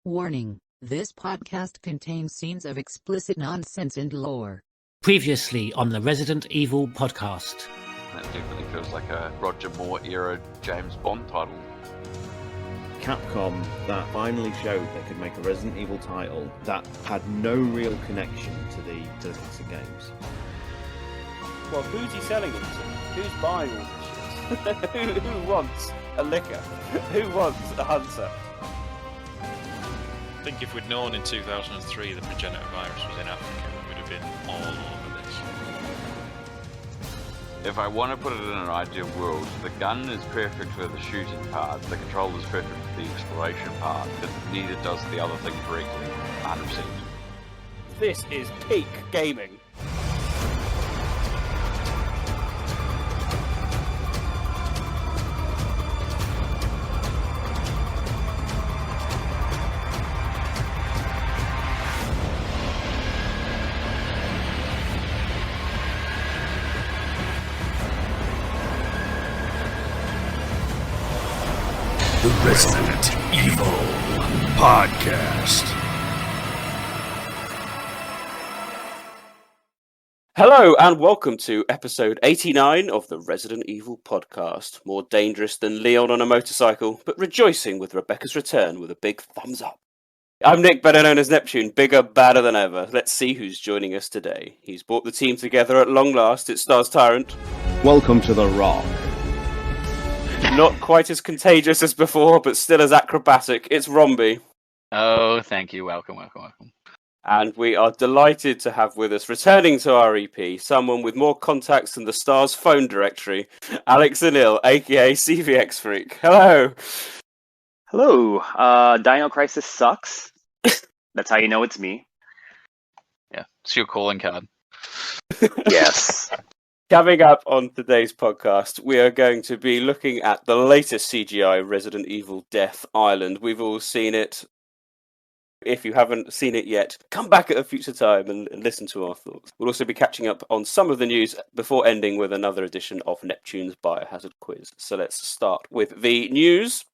Warning, this podcast contains scenes of explicit nonsense and lore. Previously on the Resident Evil podcast. That definitely feels like a Roger Moore era James Bond title. Capcom that finally showed they could make a Resident Evil title that had no real connection to the classic games. Well, who's he selling them to? Who's buying all this shit? Who wants a liquor? Who wants a hunter? I think if we'd known in 2003 the progenitor virus was in Africa, we would have been all over this. If I want to put it in an ideal world, the gun is perfect for the shooting part, the controller is perfect for the exploration part, but neither does the other thing correctly, 100%. This is peak gaming. The Resident Evil Podcast. Hello and welcome to episode 89 of the Resident Evil Podcast. More dangerous than Leon on a motorcycle, but rejoicing with Rebecca's return with a big thumbs up. I'm Nick, better known as Neptune, bigger, badder than ever. Let's see who's joining us today. He's brought the team together at long last. It's STARS TyranT. Welcome to the Rock. Not quite as contagious as before, but still as acrobatic. It's Rombie. Oh, thank you. Welcome. And we are delighted to have with us, returning to our EP, someone with more contacts than the STARS phone directory, Alex Anil, aka CVXFreak. Hello. Hello. Dino Crisis sucks. That's how you know it's me. Yeah, it's your calling card. Yes. Coming up on today's podcast, we are going to be looking at the latest CGI Resident Evil Death Island. We've all seen it. If you haven't seen it yet, come back at a future time and listen to our thoughts. We'll also be catching up on some of the news before ending with another edition of Neptune's Biohazard Quiz. So let's start with the news.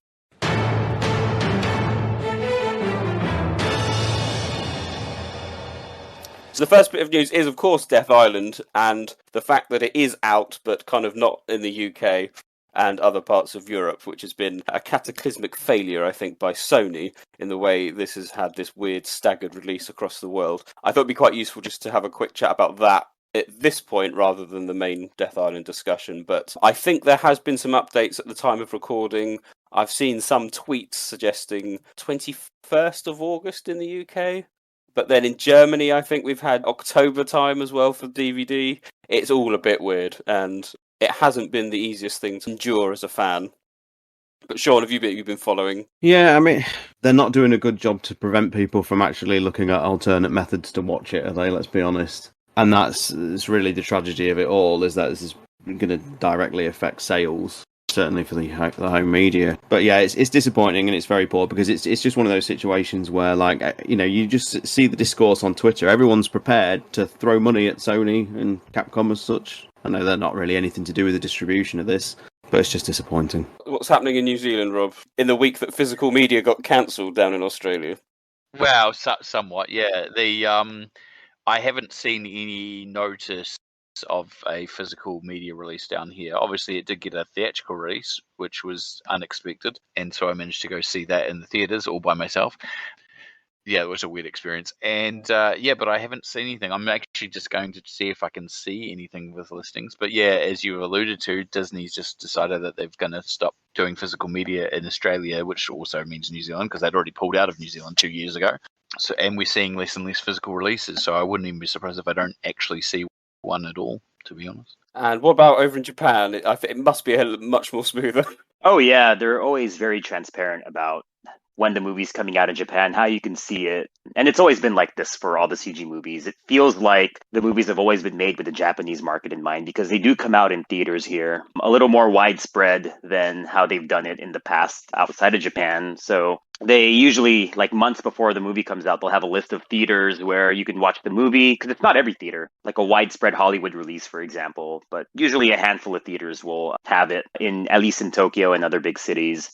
So the first bit of news is, of course, Death Island, and the fact that it is out, but kind of not in the UK and other parts of Europe, which has been a cataclysmic failure, I think, by Sony in the way this has had this weird staggered release across the world. I thought it'd be quite useful just to have a quick chat about that at this point rather than the main Death Island discussion. But I think there has been some updates at the time of recording. I've seen some tweets suggesting 21st of August in the UK. But then in Germany, I think we've had October time as well for DVD. It's all a bit weird, and it hasn't been the easiest thing to endure as a fan. But Sean, have you been following? Yeah, I mean, they're not doing a good job to prevent people from actually looking at alternate methods to watch it, are they? Let's be honest. And that's really the tragedy of it all, is that this is going to directly affect sales. Certainly for the home media. But yeah, it's disappointing and it's very poor because it's just one of those situations where, like, you know, you just see the discourse on Twitter. Everyone's prepared to throw money at Sony and Capcom as such. I know they're not really anything to do with the distribution of this, but it's just disappointing. What's happening in New Zealand, Rob, in the week that physical media got cancelled down in Australia? Well, somewhat, yeah. I haven't seen any notice of a physical media release down here. Obviously it did get a theatrical release, which was unexpected, and so I managed to go see that in the theaters all by myself. Yeah, it was a weird experience. And but I haven't seen anything. I'm actually just going to see if I can see anything with listings. But yeah, as you alluded to, Disney's just decided that they're going to stop doing physical media in Australia, which also means New Zealand, because they'd already pulled out of New Zealand 2 years ago. So, and we're seeing less and less physical releases, so I wouldn't even be surprised if I don't actually see one at all, to be honest. And what about over in Japan? I think it must be much more smoother. Oh yeah, they're always very transparent about when the movie's coming out in Japan, how you can see it. And it's always been like this for all the CG movies. It feels like the movies have always been made with the Japanese market in mind because they do come out in theaters here a little more widespread than how they've done it in the past outside of Japan. So they usually, like months before the movie comes out, they'll have a list of theaters where you can watch the movie, because it's not every theater, like a widespread Hollywood release, for example, but usually a handful of theaters will have it, at least in Tokyo and other big cities.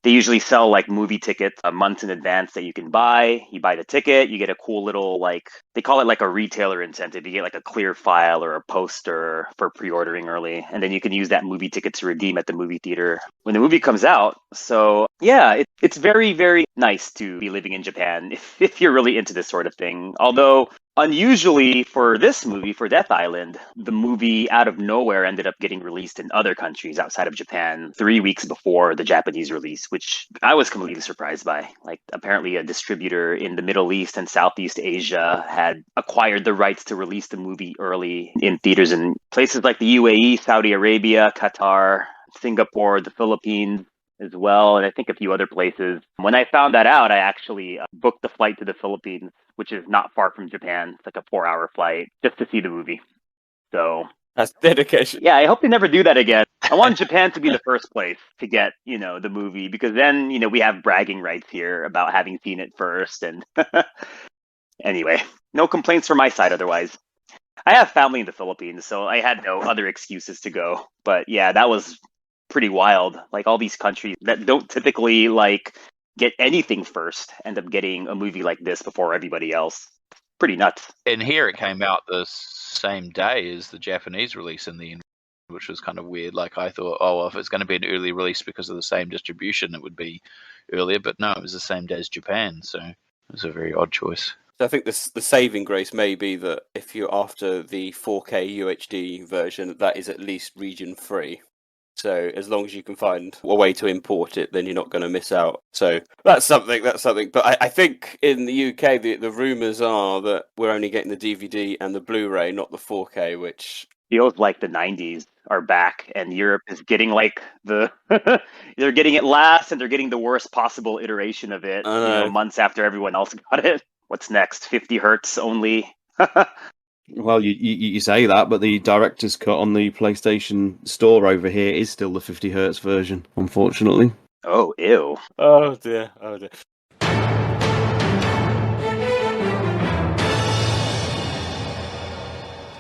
They usually sell like movie tickets a month in advance that you can buy. You buy the ticket, you get a cool little like they call it like a retailer incentive. You get like a clear file or a poster for pre-ordering early, and then you can use that movie ticket to redeem at the movie theater when the movie comes out. So yeah, it's very, very nice to be living in Japan if you're really into this sort of thing. Although unusually for this movie, for Death Island, the movie out of nowhere ended up getting released in other countries outside of Japan 3 weeks before the Japanese release, which I was completely surprised by. Like, apparently a distributor in the Middle East and Southeast Asia had acquired the rights to release the movie early in theaters in places like the UAE, Saudi Arabia, Qatar, Singapore, the Philippines as well, and I think a few other places. When I found that out, I actually booked the flight to the Philippines, which is not far from Japan. It's like a 4-hour flight just to see the movie. So That's dedication. yeah, I hope they never do that again. I want Japan to be the first place to get, the movie, because then, we have bragging rights here about having seen it first. And anyway, no complaints from my side otherwise. I have family in the Philippines, so I had no other excuses to go. But yeah, that was pretty wild. Like, all these countries that don't typically get anything first end up getting a movie like this before everybody else. Pretty nuts. And here it came out the same day as the Japanese release in the end, which was kind of weird. Like, I thought, oh, well, if it's going to be an early release because of the same distribution, it would be earlier. But no, it was the same day as Japan. So it was a very odd choice. So I think the saving grace may be that if you're after the 4K UHD version, that is at least region free. So as long as you can find a way to import it, then you're not going to miss out. So that's something. But I think in the UK, the rumours are that we're only getting the DVD and the Blu-ray, not the 4K, which feels like the 90s are back, and Europe is getting they're getting it last, and they're getting the worst possible iteration of it months after everyone else got it. What's next? 50 hertz only? Well, you say that, but the director's cut on the PlayStation Store over here is still the 50 hertz version, unfortunately. Oh, ew. Oh dear.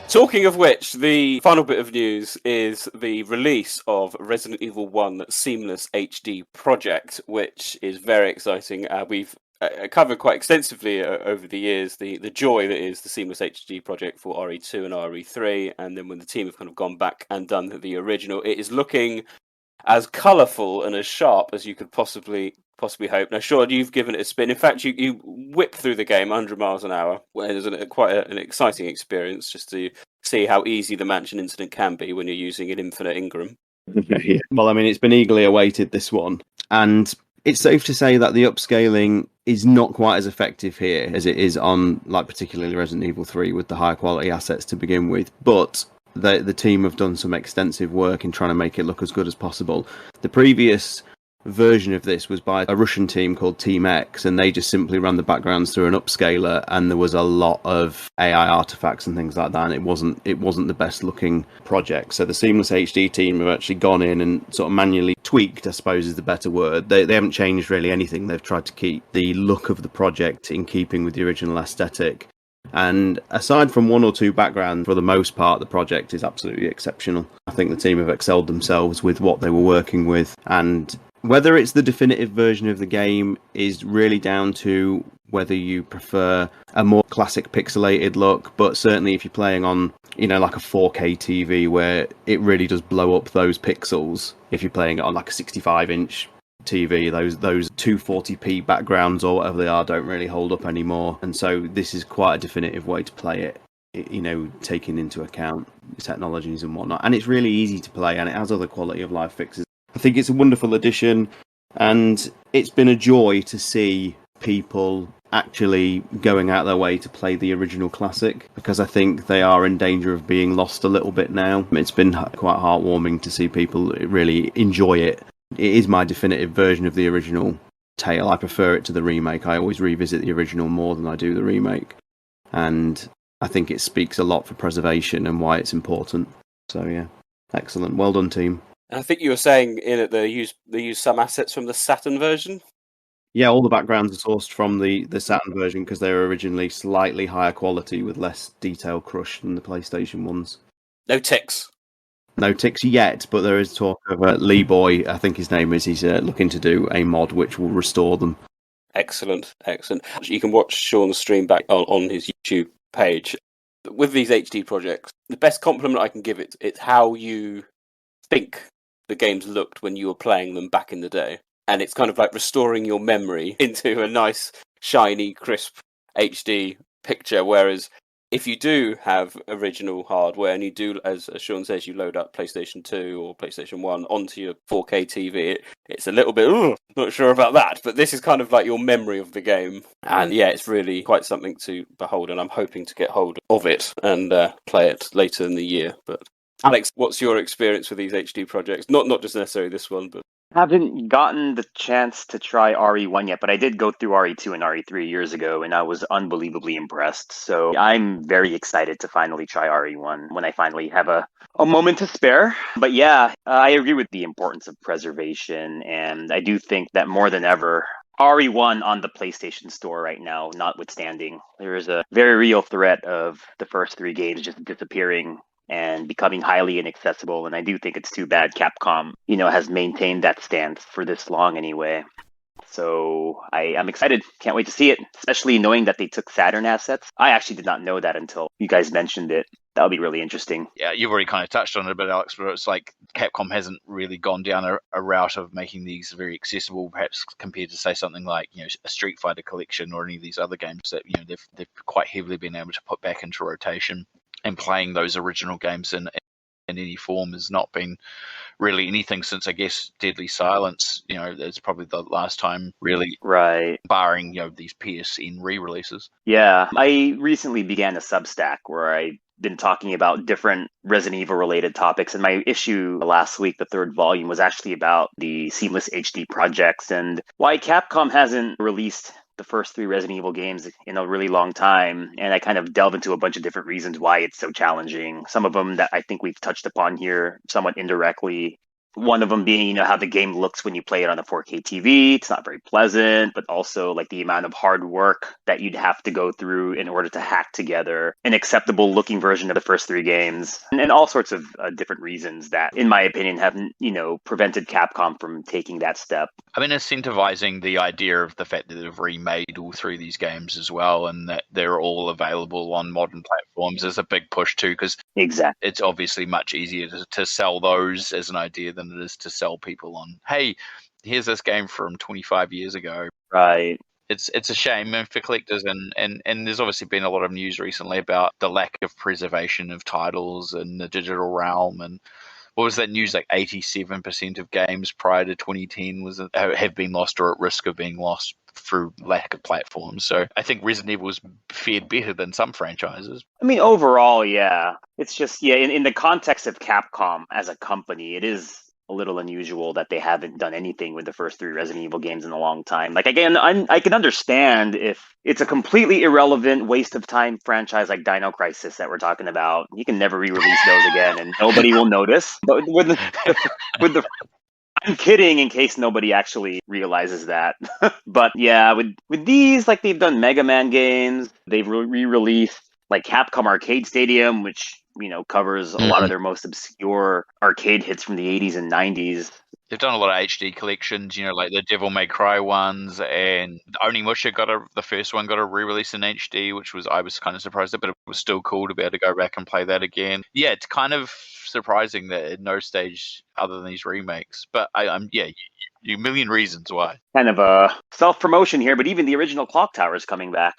Talking of which, the final bit of news is the release of Resident Evil 1 Seamless HD Project, which is very exciting. We've covered quite extensively over the years the joy that is the Seamless HD project for RE2 and RE3, and then when the team have kind of gone back and done the original, it is looking as colourful and as sharp as you could possibly hope. Now, Sean, you've given it a spin. In fact, you whip through the game 100 miles an hour. It is quite an exciting experience just to see how easy the mansion incident can be when you're using an infinite Ingram. Yeah. Well, I mean, it's been eagerly awaited, this one, and it's safe to say that the upscaling is not quite as effective here as it is on, particularly Resident Evil 3 with the higher quality assets to begin with. But the team have done some extensive work in trying to make it look as good as possible. The previous version of this was by a Russian team called Team X, and they just simply ran the backgrounds through an upscaler, and there was a lot of AI artifacts and things like that, and it wasn't the best looking project. So the Seamless HD team have actually gone in and sort of manually tweaked, I suppose is the better word. They haven't changed really anything. They've tried to keep the look of the project in keeping with the original aesthetic. And aside from one or two backgrounds, for the most part, the project is absolutely exceptional. I think the team have excelled themselves with what they were working with, and whether it's the definitive version of the game is really down to whether you prefer a more classic pixelated look, but certainly if you're playing on, like a 4K TV where it really does blow up those pixels, if you're playing it on like a 65-inch TV, those 240p backgrounds or whatever they are don't really hold up anymore. And so this is quite a definitive way to play it, taking into account the technologies and whatnot. And it's really easy to play, and it has other quality of life fixes. I think it's a wonderful addition, and it's been a joy to see people actually going out their way to play the original classic, because I think they are in danger of being lost a little bit now. It's been quite heartwarming to see people really enjoy it. It is my definitive version of the original tale. I prefer it to the remake. I always revisit the original more than I do the remake, and I think it speaks a lot for preservation and why it's important. So yeah, excellent. Well done, team. I think you were saying in it they use some assets from the Saturn version. Yeah, all the backgrounds are sourced from the Saturn version because they were originally slightly higher quality with less detail crush than the PlayStation ones. No ticks. No ticks yet, but there is talk of Lee Boy, I think his name is. He's looking to do a mod which will restore them. Excellent. You can watch Sean's stream back on his YouTube page. With these HD projects, the best compliment I can give it's how you think the games looked when you were playing them back in the day. And it's kind of like restoring your memory into a nice, shiny, crisp HD picture, whereas if you do have original hardware and you do, as Sean says, you load up PlayStation 2 or PlayStation 1 onto your 4K TV, it's a little bit, not sure about that. But this is kind of like your memory of the game. And yeah, it's really quite something to behold. And I'm hoping to get hold of it and play it later in the year. But Alex, what's your experience with these HD projects? Not just necessarily this one, but... Haven't gotten the chance to try RE1 yet, but I did go through RE2 and RE3 years ago, and I was unbelievably impressed. So I'm very excited to finally try RE1 when I finally have a moment to spare. But yeah, I agree with the importance of preservation, and I do think that more than ever, RE1 on the PlayStation Store right now, notwithstanding, there is a very real threat of the first 3 games just disappearing and becoming highly inaccessible. And I do think it's too bad Capcom, has maintained that stance for this long anyway. So I'm excited. Can't wait to see it, especially knowing that they took Saturn assets. I actually did not know that until you guys mentioned it. That'll be really interesting. Yeah, you've already kind of touched on it a bit, Alex, but it's like Capcom hasn't really gone down a route of making these very accessible, perhaps compared to, say, something like, a Street Fighter collection or any of these other games that, they've quite heavily been able to put back into rotation. And playing those original games in any form has not been really anything since, I guess, Deadly Silence. It's probably the last time really, right, barring, these PSN re-releases. Yeah, I recently began a Substack where I've been talking about different Resident Evil related topics, and my issue last week, the 3rd volume, was actually about the Seamless HD projects and why Capcom hasn't released the first 3 Resident Evil games in a really long time. And I kind of delve into a bunch of different reasons why it's so challenging. Some of them that I think we've touched upon here somewhat indirectly. One of them being, how the game looks when you play it on a 4K TV. It's not very pleasant, but also like the amount of hard work that you'd have to go through in order to hack together an acceptable looking version of the first 3 games. And all sorts of different reasons that, in my opinion, haven't, prevented Capcom from taking that step. I mean, incentivizing the idea of the fact that they've remade all 3 of these games as well, and that they're all available on modern platforms is a big push too, because exactly, it's obviously much easier to sell those as an idea than it is to sell people on, hey, here's this game from 25 years ago. Right. It's a shame for collectors, and there's obviously been a lot of news recently about the lack of preservation of titles in the digital realm. And what was that news? Like 87% of games prior to 2010 have been lost or at risk of being lost through lack of platforms. So I think Resident Evil's fared better than some franchises. I mean, overall, yeah. It's just, in the context of Capcom as a company, it is a little unusual that they haven't done anything with the first 3 Resident Evil games in a long time. Like, again, I can understand if it's a completely irrelevant waste of time franchise like Dino Crisis that we're talking about. You can never re-release those again and nobody will notice. But with the I'm kidding in case nobody actually realizes that. But yeah, with these, like, they've done Mega Man games, they've re-released like Capcom Arcade Stadium, which covers a lot of their most obscure arcade hits from the 80s and 90s. They've done a lot of HD collections, like the Devil May Cry ones, and Onimusha the first one got a re-release in HD, which I was kind of surprised at, but it was still cool to be able to go back and play that again. Yeah, it's kind of surprising that at no stage other than these remakes, but I'm a million reasons why. Kind of a self-promotion here, but even the original Clock Tower is coming back.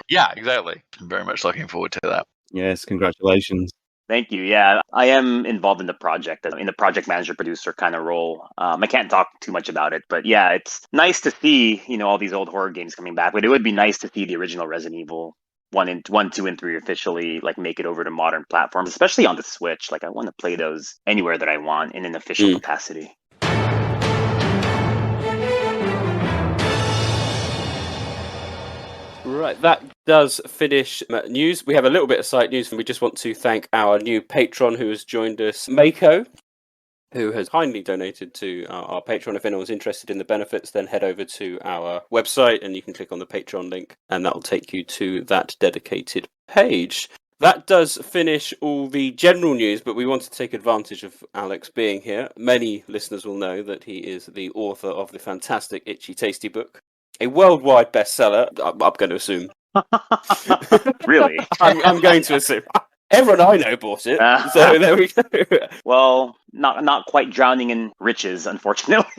Yeah, exactly. I'm very much looking forward to that. Yes, congratulations. Thank you. Yeah, I am involved in the project, in the project manager producer kind of role. I can't talk too much about it, but yeah, it's nice to see, all these old horror games coming back. But it would be nice to see the original Resident Evil 1, 2, and 3 officially make it over to modern platforms, especially on the Switch. Like, I want to play those anywhere that I want in an official capacity. Right, that does finish news. We have a little bit of site news, and we just want to thank our new patron who has joined us, Mako, who has kindly donated to our Patreon. If anyone's interested in the benefits, then head over to our website and you can click on the Patreon link, and that will take you to that dedicated page. That does finish all the general news, but we want to take advantage of Alex being here. Many listeners will know that he is the author of the fantastic Itchy Tasty book, a worldwide bestseller, I'm going to assume. Really? I'm going to assume. Everyone I know bought it, so there we go. Well, not quite drowning in riches, unfortunately.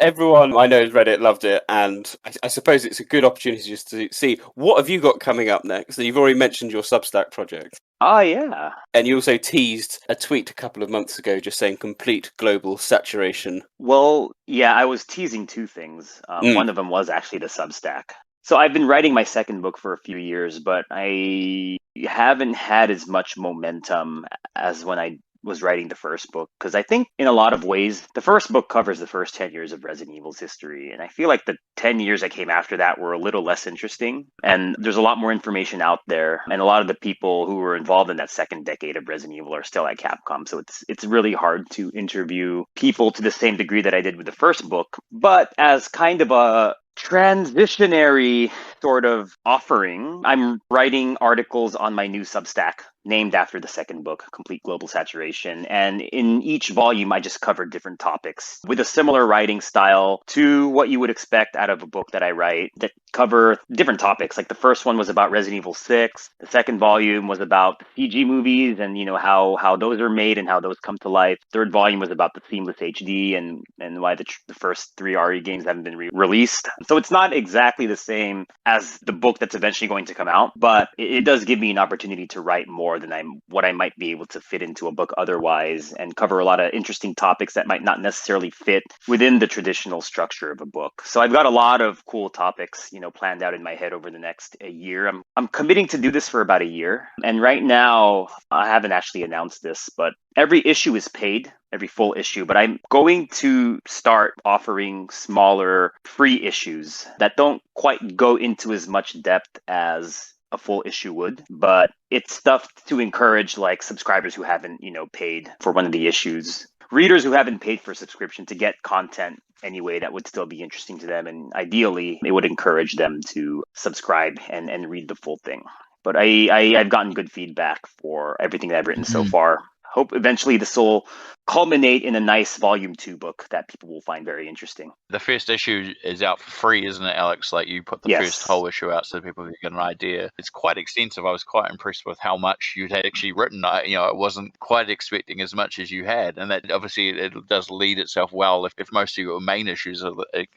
Everyone I know has read it, loved it, and I suppose it's a good opportunity just to see what have you got coming up next. So you've already mentioned your Substack project. Oh, yeah. And you also teased a tweet a couple of months ago just saying complete global saturation. Well, yeah, I was teasing two things. One of them was actually the Substack. So I've been writing my second book for a few years, but I haven't had as much momentum as when I was writing the first book, because I think in a lot of ways, the first book covers the first 10 years of Resident Evil's history. And I feel like the 10 years that came after that were a little less interesting. And there's a lot more information out there. And a lot of the people who were involved in that second decade of Resident Evil are still at Capcom. So it's really hard to interview people to the same degree that I did with the first book. But as kind of a transitionary sort of offering, I'm writing articles on my new Substack named after the second book, Complete Global Saturation. And in each volume, I just cover different topics with a similar writing style to what you would expect out of a book that I write that cover different topics. Like the first one was about Resident Evil 6. The second volume was about the CG movies and, how those are made and how those come to life. Third volume was about the seamless HD and why the first 3 RE games haven't been released. So it's not exactly the same as the book that's eventually going to come out, but it does give me an opportunity to write more than what I might be able to fit into a book otherwise, and cover a lot of interesting topics that might not necessarily fit within the traditional structure of a book. So I've got a lot of cool topics, planned out in my head over the next year. I'm committing to do this for about a year. And right now, I haven't actually announced this, but every issue is paid, every full issue, but I'm going to start offering smaller free issues that don't quite go into as much depth as a full issue would, but it's stuff to encourage like subscribers who haven't, paid for one of the issues, readers who haven't paid for subscription to get content anyway that would still be interesting to them. And ideally, it would encourage them to subscribe and read the full thing. But I've gotten good feedback for everything that I've written so far. Hope eventually this will culminate in a nice volume 2 book that people will find very interesting. The first issue is out for free, isn't it, Alex? Like you put the first whole issue out so people can get an idea. It's quite extensive. I was quite impressed with how much you'd had actually written. I wasn't quite expecting as much as you had. And that obviously it does lead itself well. If most of your main issues are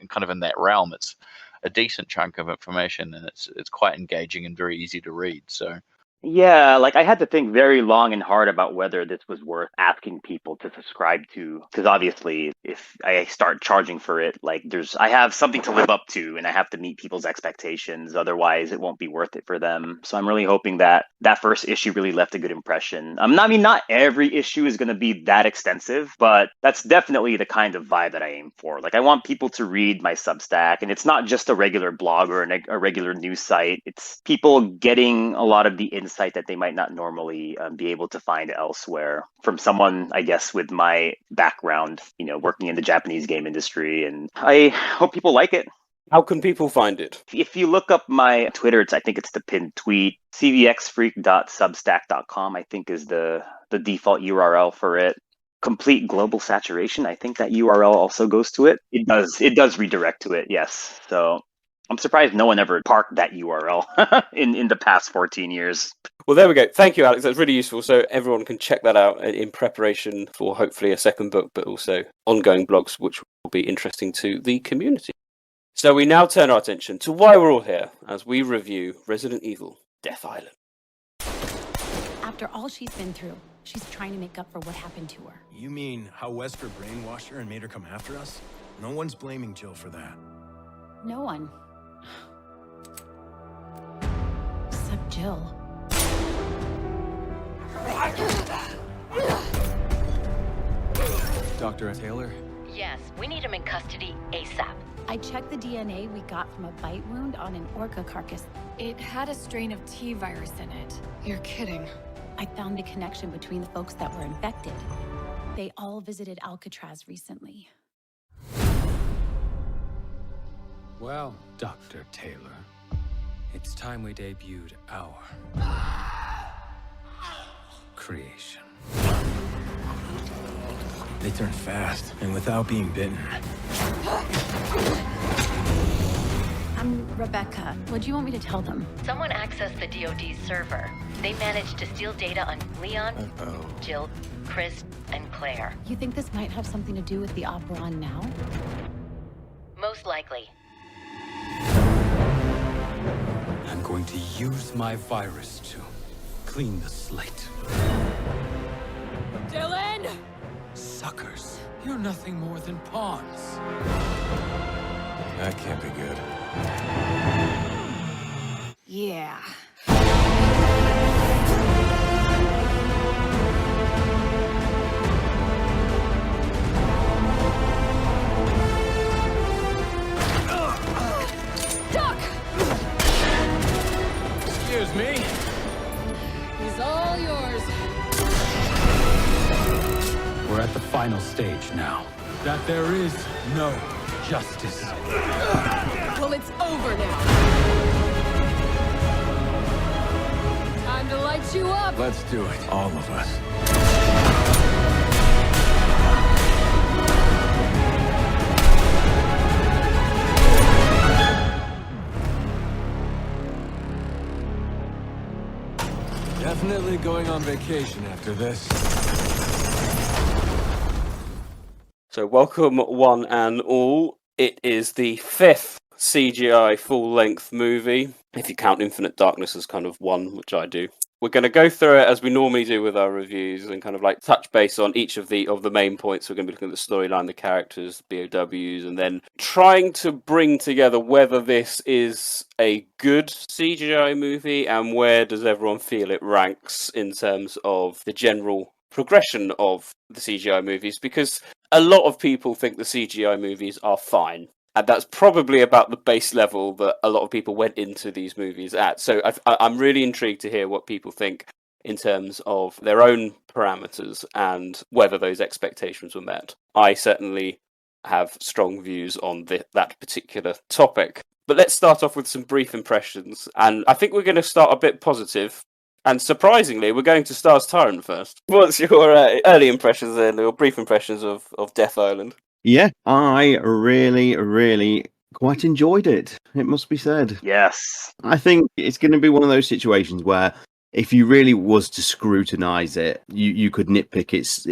kind of in that realm, it's a decent chunk of information and it's quite engaging and very easy to read. So yeah, like I had to think very long and hard about whether this was worth asking people to subscribe to, because obviously if I start charging for it, like I have something to live up to and I have to meet people's expectations. Otherwise, it won't be worth it for them. So I'm really hoping that first issue really left a good impression. Not every issue is going to be that extensive, but that's definitely the kind of vibe that I aim for. Like I want people to read my Substack, and it's not just a regular blog or a regular news site. It's people getting a lot of the insight that they might not normally be able to find elsewhere from someone, I guess, with my background, working in the Japanese game industry. And I hope people like it. How can people find it? If you look up my Twitter, I think it's the pinned tweet. CVXFreak.substack.com, I think, is the default URL for it. Complete Global Saturation, I think that URL also goes to it. It does redirect to it, yes. So I'm surprised no one ever parked that URL in the past 14 years. Well, there we go. Thank you, Alex. That's really useful. So everyone can check that out in preparation for hopefully a second book, but also ongoing blogs, which will be interesting to the community. So we now turn our attention to why we're all here as we review Resident Evil Death Island. After all she's been through, she's trying to make up for what happened to her. You mean how Wesker brainwashed her and made her come after us? No one's blaming Jill for that. No one. Except Jill. Dr. Taylor? Yes, we need him in custody ASAP. I checked the DNA we got from a bite wound on an orca carcass. It had a strain of T virus in it. You're kidding. I found a connection between the folks that were infected. They all visited Alcatraz recently. Well, Dr. Taylor, it's time we debuted our creation. They turn fast and without being bitten. I'm Rebecca. What do you want me to tell them? Someone accessed the DoD's server. They managed to steal data on Leon, Jill, Chris, and Claire. You think this might have something to do with the opera on now? Most likely. I'm going to use my virus to clean the slate. Dylan! Suckers, you're nothing more than pawns. That can't be good. Yeah. Duck! Excuse me? He's all yours. We're at the final stage now. That there is no justice. Well, it's over now. Time to light you up. Let's do it, all of us. Definitely going on vacation after this. So welcome one and all. It is the 5th CGI full-length movie, if you count Infinite Darkness as kind of one, which I do. We're going to go through it as we normally do with our reviews and kind of like touch base on each of the main points. We're going to be looking at the storyline, the characters, BOWs, and then trying to bring together whether this is a good CGI movie and where does everyone feel it ranks in terms of the general progression of the CGI movies, because a lot of people think the CGI movies are fine. And that's probably about the base level that a lot of people went into these movies at. So I'm really intrigued to hear what people think in terms of their own parameters and whether those expectations were met. I certainly have strong views on that particular topic. But let's start off with some brief impressions. And I think we're going to start a bit positive. And surprisingly, we're going to STARS TyranT first. What's your early impressions then, or brief impressions of Death Island? Yeah, I really, really quite enjoyed it, it must be said. Yes. I think it's going to be one of those situations where if you really was to scrutinise it, you could nitpick its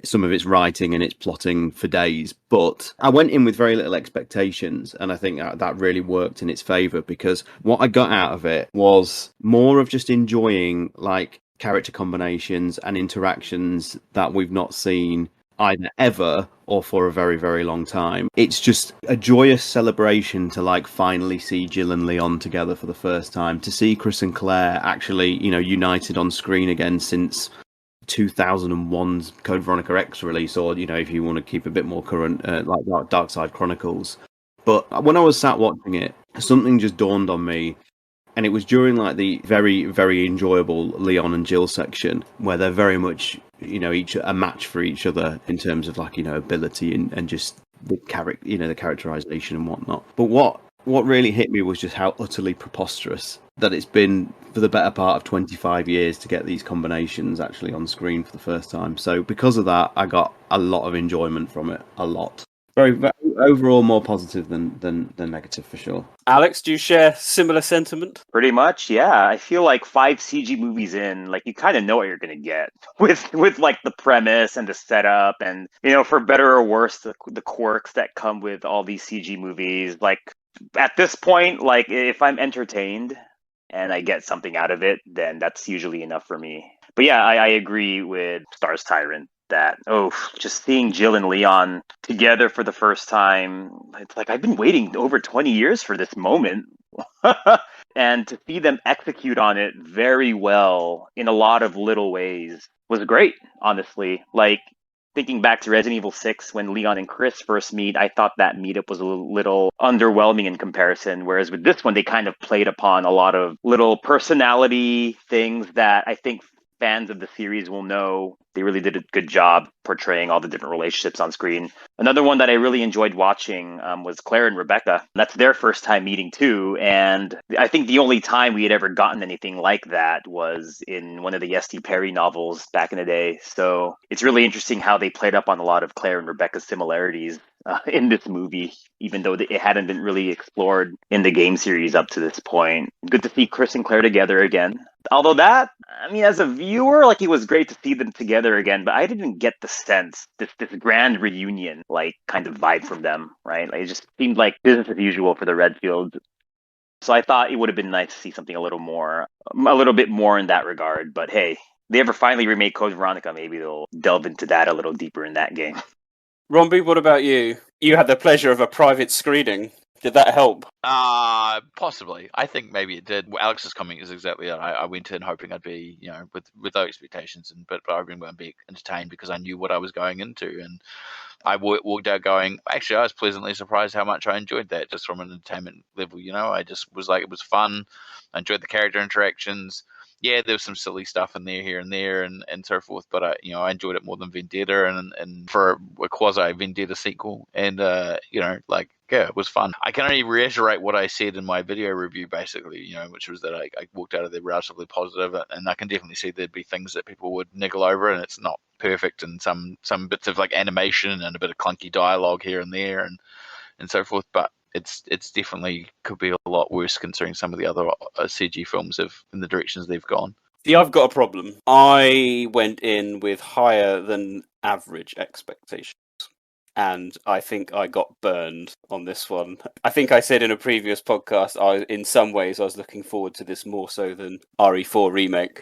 some of its writing and its plotting for days. But I went in with very little expectations, and I think that really worked in its favour, because what I got out of it was more of just enjoying like character combinations and interactions that we've not seen either ever or for a very, very long time. It's just a joyous celebration to like finally see Jill and Leon together for the first time, to see Chris and Claire actually, united on screen again since 2001's Code Veronica X release, or, if you want to keep a bit more current, like Dark Side Chronicles. But when I was sat watching it, something just dawned on me. And it was during like the very, very enjoyable Leon and Jill section, where they're very much, each a match for each other in terms of like, ability and just the the characterization and whatnot. But what really hit me was just how utterly preposterous that it's been for the better part of 25 years to get these combinations actually on screen for the first time. So because of that, I got a lot of enjoyment from it. A lot. Very overall more positive than negative for sure. Alex, do you share similar sentiment? Pretty much, yeah. I feel like 5 CG movies in, like you kind of know what you're gonna get with like the premise and the setup, and for better or worse, the quirks that come with all these CG movies. Like at this point, like if I'm entertained and I get something out of it, then that's usually enough for me. But yeah, I agree with STARS TyranT. That just seeing Jill and Leon together for the first time, it's like I've been waiting over 20 years for this moment. And to see them execute on it very well in a lot of little ways was great, honestly. Like thinking back to Resident Evil 6 when Leon and Chris first meet, I thought that meetup was a little underwhelming in comparison, whereas with this one they kind of played upon a lot of little personality things that I think fans of the series will know they really did a good job portraying all the different relationships on screen. Another one that I really enjoyed watching was Claire and Rebecca. That's their first time meeting too, and I think the only time we had ever gotten anything like that was in one of the S.T. Perry novels back in the day. So it's really interesting how they played up on a lot of Claire and Rebecca's similarities in this movie, even though it hadn't been really explored in the game series up to this point. Good to see Chris and Claire together again. Although that, I mean, as a viewer, like, it was great to see them together again, but I didn't get the sense, this grand reunion, like, kind of vibe from them, right? Like, it just seemed like business as usual for the Redfields. So I thought it would have been nice to see something a little bit more in that regard. But hey, they ever finally remake Code Veronica, maybe they'll delve into that a little deeper in that game. Rombie, what about you? You had the pleasure of a private screening. Did that help? Possibly. I think maybe it did. Alex's comment is exactly it. I went in hoping I'd be, with those expectations, but I hoping I'd be entertained because I knew what I was going into, and I walked out going, actually, I was pleasantly surprised how much I enjoyed that, just from an entertainment level. I just was like, it was fun. I enjoyed the character interactions. Yeah, there was some silly stuff in there, here and there, and so forth. But I enjoyed it more than Vendetta, and for a quasi Vendetta sequel, and yeah, it was fun. I can only reiterate what I said in my video review, basically, which was that I walked out of there relatively positive, and I can definitely see there'd be things that people would niggle over, and it's not perfect, and some bits of like animation and a bit of clunky dialogue here and there, and so forth. But it's definitely could be a lot worse considering some of the other CG films in the directions they've gone. See, I've got a problem. I went in with higher than average expectations, and I think I got burned on this one. I think I said in a previous podcast, in some ways I was looking forward to this more so than RE4 Remake.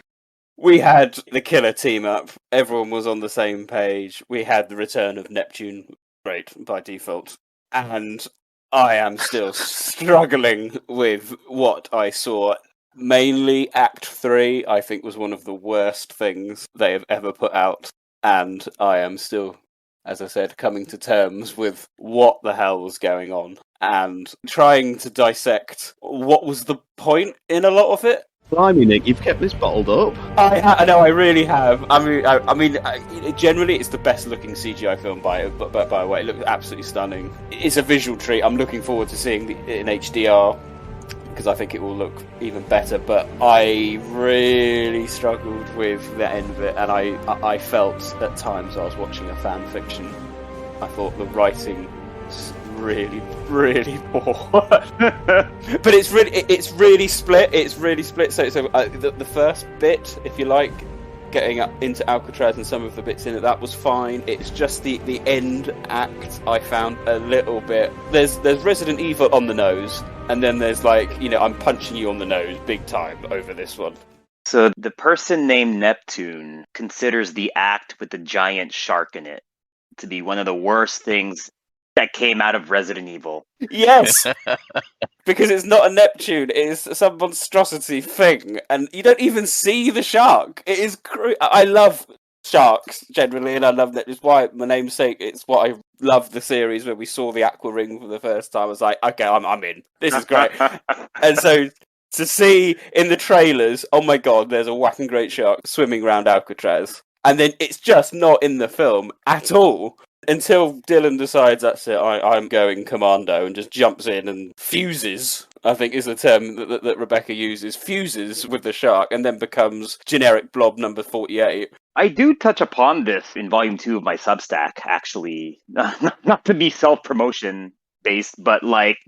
We had the killer team up. Everyone was on the same page. We had the return of Neptune, great, by default. And I am still struggling with what I saw. Mainly Act 3, I think, was one of the worst things they have ever put out. And I am still, as I said, coming to terms with what the hell was going on and trying to dissect what was the point in a lot of it. Blimey, Nick, you've kept this bottled up. I know, I really have. I mean, generally, it's the best-looking CGI film by the way. It looks absolutely stunning. It's a visual treat. I'm looking forward to seeing it in HDR because I think it will look even better. But I really struggled with the end of it, and I felt at times I was watching a fan fiction. I thought the writing was really, really poor. But it's really split. It's really split. So the first bit, if you like, getting up into Alcatraz and some of the bits in it, that was fine. It's just the end act I found a little bit. There's Resident Evil on the nose, and then there's I'm punching you on the nose big time over this one. So the person named Neptune considers the act with the giant shark in it to be one of the worst things that came out of Resident Evil. Yes! Because it's not a Neptune, it is some monstrosity thing, and you don't even see the shark. It is I love sharks, generally, and I love that. It's why, my namesake, it's what I love the series. When we saw the Aqua Ring for the first time, I was like, okay, I'm in. This is great. And so, to see in the trailers, oh my god, there's a whacking great shark swimming around Alcatraz. And then it's just not in the film at all. Until Dylan decides that's it, I'm going commando, and just jumps in and fuses, I think is the term that Rebecca uses, fuses with the shark, and then becomes generic blob number 48. I do touch upon this in Volume 2 of my Substack, actually. Not to be self-promotion based, but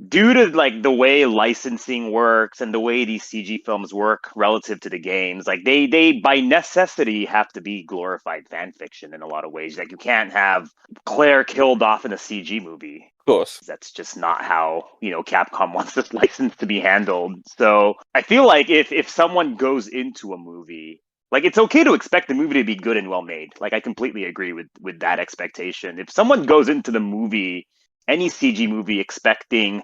due to the way licensing works and the way these CG films work relative to the games, they by necessity have to be glorified fan fiction in a lot of ways. You can't have Claire killed off in a CG movie. Of course. That's just not how, Capcom wants this license to be handled. So I feel like if someone goes into a movie, it's okay to expect the movie to be good and well made. I completely agree with that expectation. If someone goes into the movie, any CG movie, expecting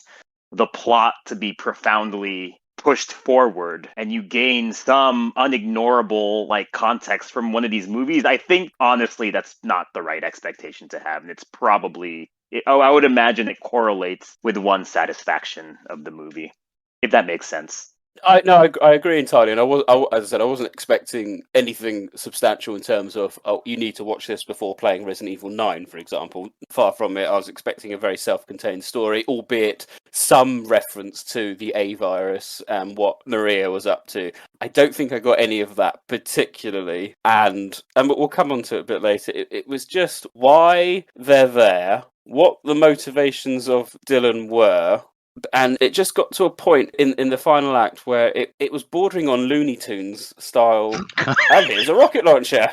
the plot to be profoundly pushed forward, and you gain some unignorable context from one of these movies, I think honestly that's not the right expectation to have, and it's probably I would imagine it correlates with one's satisfaction of the movie, if that makes sense. I agree entirely, and as I said, I wasn't expecting anything substantial in terms of you need to watch this before playing Resident Evil 9, for example. Far from it. I was expecting a very self-contained story, albeit some reference to the A virus and what Maria was up to. I don't think I got any of that particularly, and we'll come on to it a bit later. It was just why they're there, what the motivations of Dylan were. And it just got to a point in the final act where it was bordering on Looney Tunes style. And here's a rocket launcher.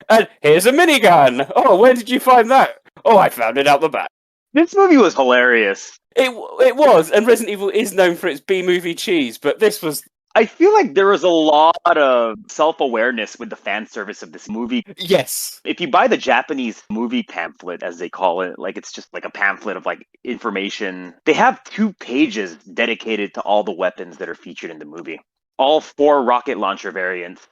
And here's a minigun. Oh, where did you find that? Oh, I found it out the back. This movie was hilarious. It was, and Resident Evil is known for its B-movie cheese, but this was... I feel like there was a lot of self-awareness with the fan service of this movie. Yes. If you buy the Japanese movie pamphlet, as they call it, like it's just like a pamphlet of like information, they have 2 pages dedicated to all the weapons that are featured in the movie. All 4 rocket launcher variants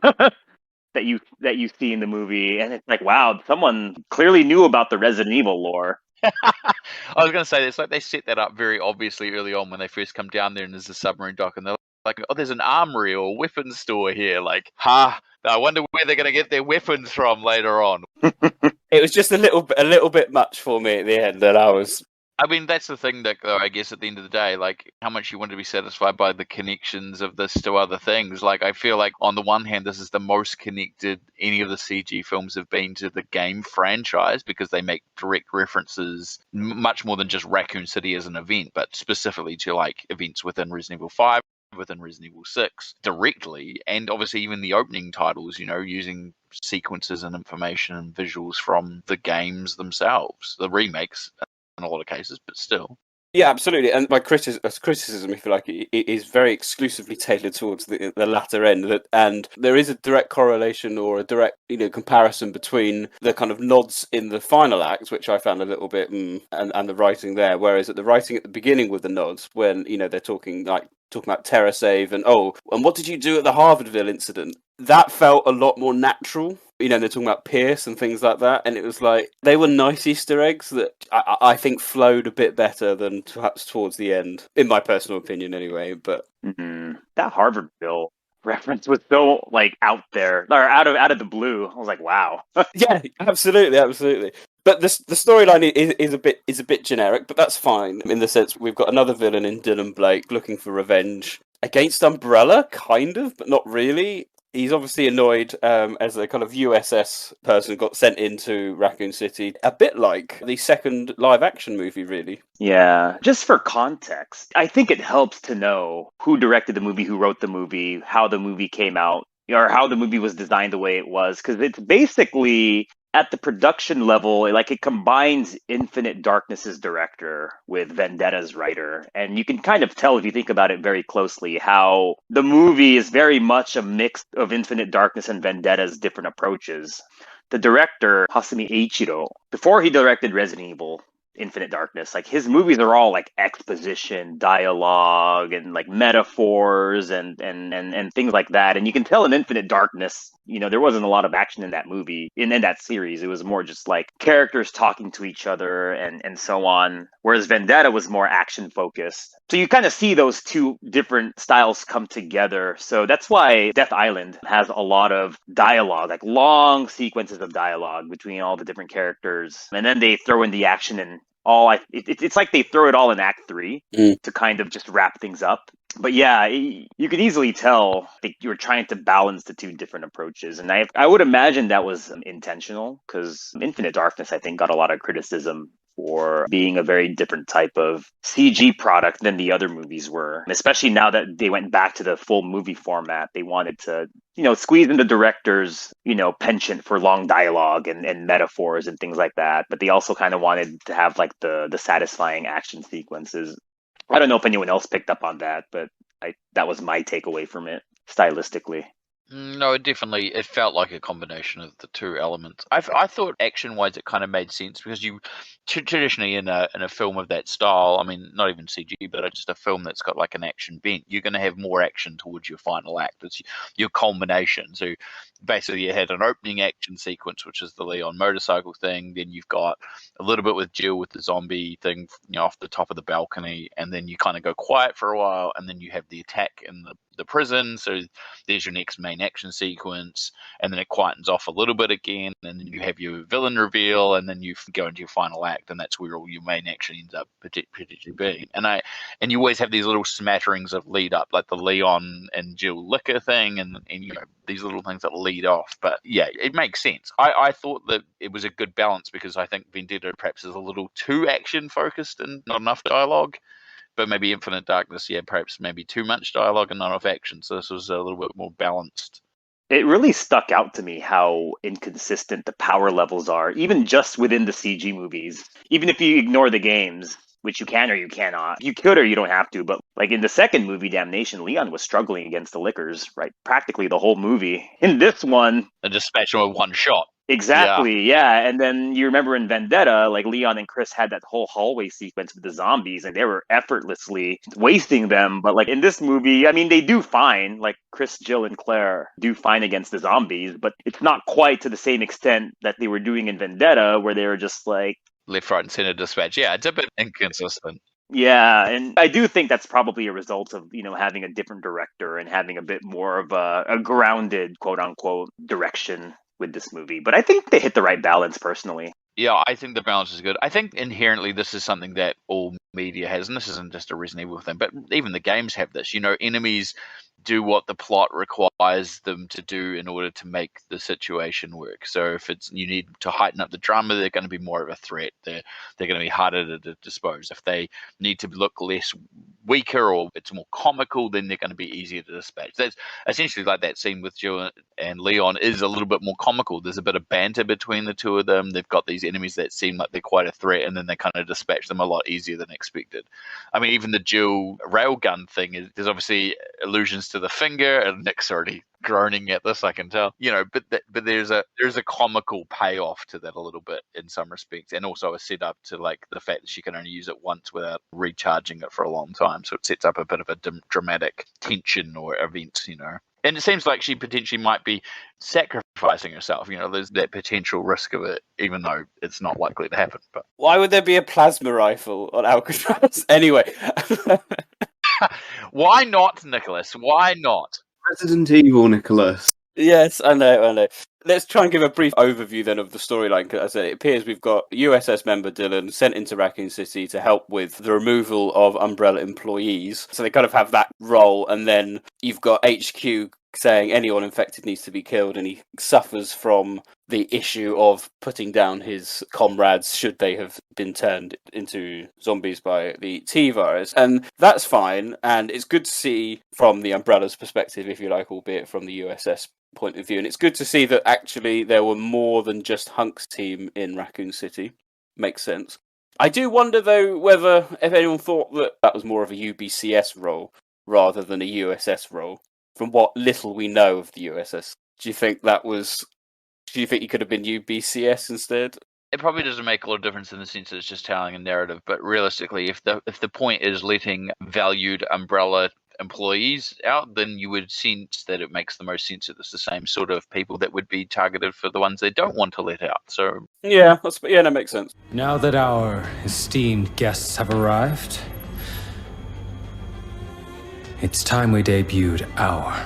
that you see in the movie. And it's like, wow, someone clearly knew about the Resident Evil lore. I was going to say, it's like they set that up very obviously early on when they first come down there and there's a submarine dock and they're like, oh, there's an armory or weapons store here. Like, I wonder where they're going to get their weapons from later on. It was just a little bit much for me at the end, and I mean, that's the thing that, though, I guess at the end of the day, like, how much you want to be satisfied by the connections of this to other things. Like, I feel like, on the one hand, this is the most connected any of the CG films have been to the game franchise because they make direct references, much more than just Raccoon City as an event, but specifically to, like, events within Resident Evil 5, within Resident Evil 6, directly, and obviously even the opening titles, you know, using sequences and information and visuals from the games themselves, the remakes, in a lot of cases, but still. Yeah, absolutely. And my criticism, if you like, it is very exclusively tailored towards the latter end. And there is a direct correlation or a direct, comparison between the kind of nods in the final act, which I found a little bit, and the writing there. Whereas at the writing at the beginning with the nods, when they're talking about TerraSave and what did you do at the Harvardville incident? That felt a lot more natural. They're talking about Pierce and things like that, and it was like they were nice Easter eggs that I think flowed a bit better than perhaps towards the end, in my personal opinion, anyway. But that Harvardville reference was so like out there, or out of the blue. I was like, wow. Yeah, absolutely. But the storyline is a bit generic, but that's fine in the sense we've got another villain in Dylan Blake looking for revenge against Umbrella, kind of, but not really. He's obviously annoyed as a kind of USS person got sent into Raccoon City, a bit like the second live-action movie, really. Yeah, just for context, I think it helps to know who directed the movie, who wrote the movie, how the movie came out, or how the movie was designed the way it was, because it's basically... at the production level, like it combines Infinite Darkness's director with Vendetta's writer. And you can kind of tell if you think about it very closely how the movie is very much a mix of Infinite Darkness and Vendetta's different approaches. The director, Hasumi Eiichiro, before he directed Resident Evil Infinite Darkness, like his movies are all like exposition, dialogue, and like metaphors and things like that. And you can tell in Infinite Darkness, there wasn't a lot of action in that movie, in that series. It was more just like characters talking to each other and so on. Whereas Vendetta was more action focused. So you kind of see those 2 different styles come together. So that's why Death Island has a lot of dialogue, like long sequences of dialogue between all the different characters. And then they throw in the action and it's like they throw it all in Act 3 to kind of just wrap things up. But yeah, you could easily tell that you were trying to balance the 2 different approaches. And I would imagine that was intentional, because Infinite Darkness, I think, got a lot of criticism for being a very different type of CG product than the other movies were. Especially now that they went back to the full movie format, they wanted to, squeeze in the director's, penchant for long dialogue and metaphors and things like that. But they also kind of wanted to have like the satisfying action sequences. I don't know if anyone else picked up on that, but that was my takeaway from it, stylistically. No, it felt like a combination of the two elements. I thought action-wise it kind of made sense because you traditionally in a film of that style, I mean, not even CG, but just a film that's got like an action bent, you're going to have more action towards your final act. It's your culmination. So basically, you had an opening action sequence, which is the Leon motorcycle thing. Then you've got a little bit with Jill with the zombie thing, off the top of the balcony, and then you kind of go quiet for a while, and then you have the attack in the prison. So there's your next main action sequence, and then it quietens off a little bit again, and then you have your villain reveal, and then you go into your final act, and that's where all your main action ends up particularly being. And you always have these little smatterings of lead up, like the Leon and Jill liquor thing, and these little things that lead off. But yeah, it makes sense. I thought that it was a good balance because I think Vendetta perhaps is a little too action focused and not enough dialogue. But maybe Infinite Darkness, perhaps maybe too much dialogue and not enough action. So this was a little bit more balanced. It really stuck out to me how inconsistent the power levels are, even just within the CG movies. Even if you ignore the games, which you can or you cannot. You could or you don't have to, but like in the second movie, Damnation, Leon was struggling against the Lickers, right? Practically the whole movie. In this one... And just dispatch him with one shot. Exactly, yeah. And then you remember in Vendetta, like Leon and Chris had that whole hallway sequence with the zombies, and they were effortlessly wasting them. But like in this movie, I mean, they do fine. Like Chris, Jill, and Claire do fine against the zombies, but it's not quite to the same extent that they were doing in Vendetta, where they were just like left, right, and center dispatch. Yeah, it's a bit inconsistent. Yeah, and I do think that's probably a result of, having a different director and having a bit more of a grounded, quote unquote, direction with this movie. But I think they hit the right balance personally. Yeah, I think the balance is good. I think inherently this is something that all media has, and this isn't just a Resident Evil thing, but even the games have this. Enemies do what the plot requires them to do in order to make the situation work. So if you need to heighten up the drama, they're going to be more of a threat. They're going to be harder to dispose. If they need to look less weaker or it's more comical, then they're going to be easier to dispatch. That's essentially like that scene with Jill and Leon is a little bit more comical. There's a bit of banter between the two of them. They've got these enemies that seem like they're quite a threat, and then they kind of dispatch them a lot easier than expected. I mean, even the Jill railgun thing, there's obviously allusions to the finger, and Nick's already groaning at this, I can tell. But there's a comical payoff to that a little bit in some respects, and also a setup to like the fact that she can only use it once without recharging it for a long time. So it sets up a bit of a dramatic tension or event, And it seems like she potentially might be sacrificing herself. There's that potential risk of it, even though it's not likely to happen. But why would there be a plasma rifle on Alcatraz? Anyway. Why not, Nicholas? Why not? Resident Evil, Nicholas. Yes, I know. Let's try and give a brief overview then of the storyline. As I said, it appears we've got USS member Dylan sent into Raccoon City to help with the removal of Umbrella employees. So they kind of have that role, and then you've got HQ saying anyone infected needs to be killed, and he suffers from the issue of putting down his comrades should they have been turned into zombies by the T-virus. And that's fine, and it's good to see from the Umbrella's perspective, if you like, albeit from the USS point of view. And it's good to see that actually there were more than just Hunk's team in Raccoon City. Makes sense. I do wonder, though, if anyone thought that was more of a UBCS role rather than a USS role. From what little we know of the USS, do you think he could have been UBCS instead? It probably doesn't make a lot of difference in the sense that it's just telling a narrative, but realistically, if the point is letting valued Umbrella employees out, then you would sense that it makes the most sense that it's the same sort of people that would be targeted for the ones they don't want to let out. So that makes sense. Now that our esteemed guests have arrived, it's time we debuted our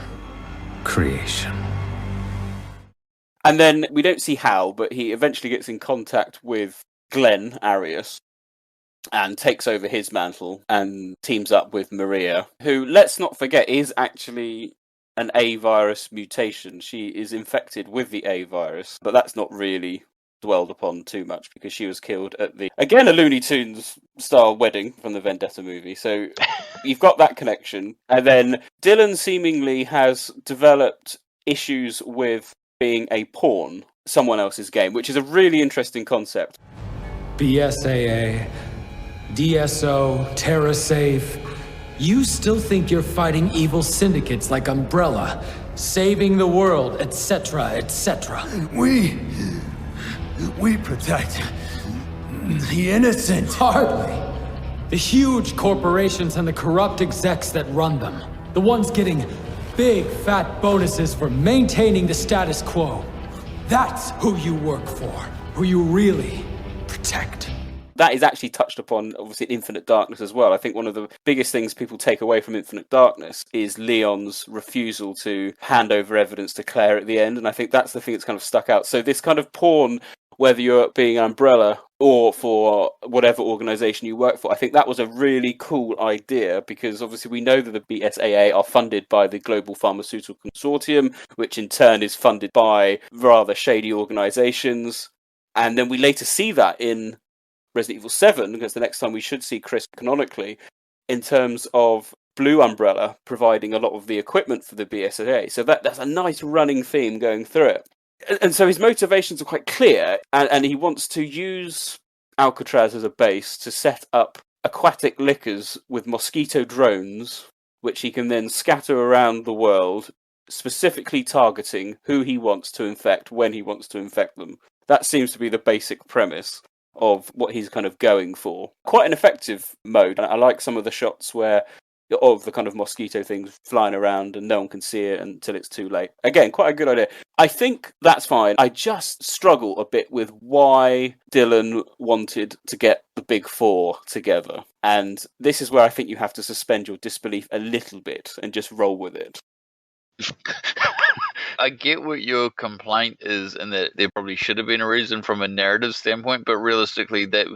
creation. And then we don't see how, but he eventually gets in contact with Glenn Arias and takes over his mantle and teams up with Maria, who, let's not forget, is actually an A virus mutation. She is infected with the A virus, but that's not really dwelled upon too much because she was killed at a Looney Tunes style wedding from the Vendetta movie. So you've got that connection. And then Dylan seemingly has developed issues with being a pawn, someone else's game, which is a really interesting concept. BSAA, DSO, TerraSafe, You still think you're fighting evil syndicates like Umbrella, saving the world, etc., etc. We protect the innocent. Hardly. The huge corporations and the corrupt execs that run them. The ones getting big fat bonuses for maintaining the status quo. That's who you work for. Who you really protect. That is actually touched upon, obviously, in Infinite Darkness as well. I think one of the biggest things people take away from Infinite Darkness is Leon's refusal to hand over evidence to Claire at the end, and I think that's the thing that's kind of stuck out. So this kind of pawn, whether you're being Umbrella or for whatever organisation you work for, I think that was a really cool idea, because obviously we know that the BSAA are funded by the Global Pharmaceutical Consortium, which in turn is funded by rather shady organisations, and then we later see that in Resident Evil 7, because the next time we should see Chris canonically, in terms of Blue Umbrella providing a lot of the equipment for the BSAA. So that's a nice running theme going through it. And so his motivations are quite clear, and he wants to use Alcatraz as a base to set up aquatic lickers with mosquito drones, which he can then scatter around the world, specifically targeting who he wants to infect, when he wants to infect them. That seems to be the basic premise of what he's kind of going for. Quite an effective mode. I like some of the shots where of the kind of mosquito things flying around and no one can see it until it's too late. Again, quite a good idea. I think that's fine. I just struggle a bit with why Dylan wanted to get the big four together. And this is where I think you have to suspend your disbelief a little bit and just roll with it. I get what your complaint is, and that there probably should have been a reason from a narrative standpoint, but realistically, they're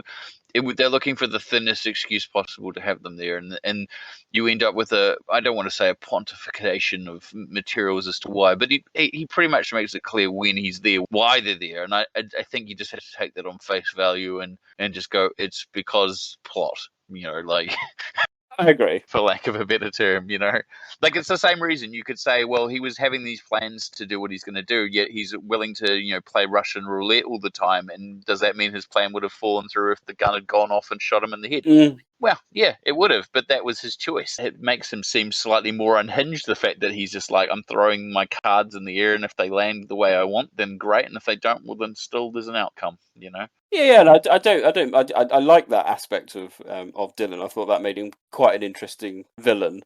looking for the thinnest excuse possible to have them there, and you end up with I don't want to say a pontification of materials as to why, but he pretty much makes it clear when he's there, why they're there, and I think you just have to take that on face value and just go, it's because plot, like... I agree. For lack of a better term, like it's the same reason you could say, well, he was having these plans to do what he's going to do, yet he's willing to, play Russian roulette all the time. And does that mean his plan would have fallen through if the gun had gone off and shot him in the head? Well, yeah, it would have, but that was his choice. It makes him seem slightly more unhinged, the fact that he's just like, I'm throwing my cards in the air, and if they land the way I want, then great, and if they don't, well, then still there's an outcome, Yeah, and I like that aspect of Dylan. I thought that made him quite an interesting villain.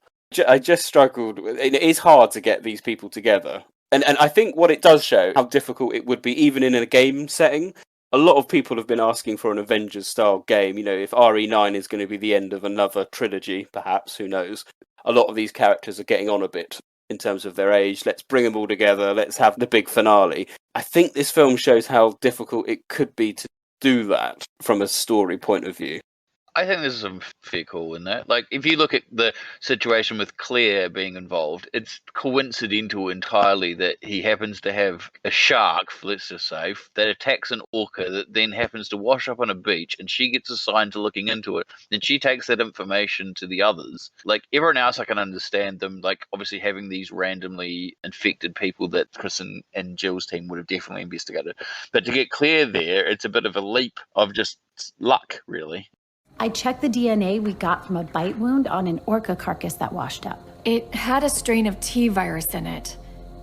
I just struggled with it. Is hard to get these people together, and I think what it does show how difficult it would be, even in a game setting. A lot of people have been asking for an Avengers-style game. If RE9 is going to be the end of another trilogy, perhaps, who knows? A lot of these characters are getting on a bit in terms of their age. Let's bring them all together. Let's have the big finale. I think this film shows how difficult it could be to do that from a story point of view. I think there's some fair call in that. Like, if you look at the situation with Claire being involved, it's coincidental entirely that he happens to have a shark, let's just say, that attacks an orca that then happens to wash up on a beach, and she gets assigned to looking into it. Then she takes that information to the others. Like, everyone else, I can understand them, like, obviously having these randomly infected people that Chris and Jill's team would have definitely investigated. But to get Claire there, it's a bit of a leap of just luck, really. I checked the DNA we got from a bite wound on an orca carcass that washed up. It had a strain of T virus in it.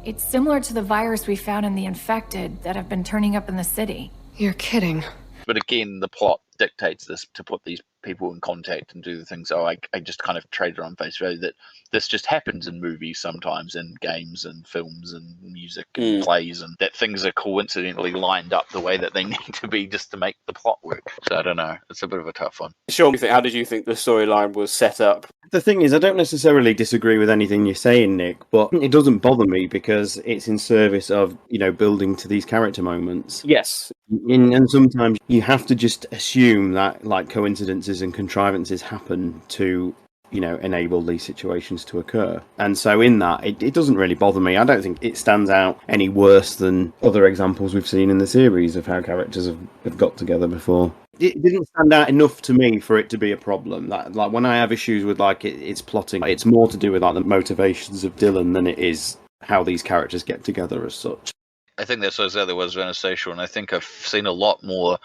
It's similar to the virus we found in the infected that have been turning up in the city. You're kidding. But again, the plot dictates this to put these people in contact and do the things. So I just kind of traded on face value that this just happens in movies sometimes, and games and films and music and plays, and that things are coincidentally lined up the way that they need to be just to make the plot work. So I don't know. It's a bit of a tough one. Sean, how did you think the storyline was set up? The thing is, I don't necessarily disagree with anything you're saying, Nick, but it doesn't bother me because it's in service of, building to these character moments. Yes. And sometimes you have to just assume that, like, coincidences and contrivances happen to, enable these situations to occur. And so in that, it doesn't really bother me. I don't think it stands out any worse than other examples we've seen in the series of how characters have got together before. It didn't stand out enough to me for it to be a problem. Like when I have issues with it's plotting, it's more to do with the motivations of Dylan than it is how these characters get together as such. I think that's what I was going to say, Sean. I think I've seen a lot more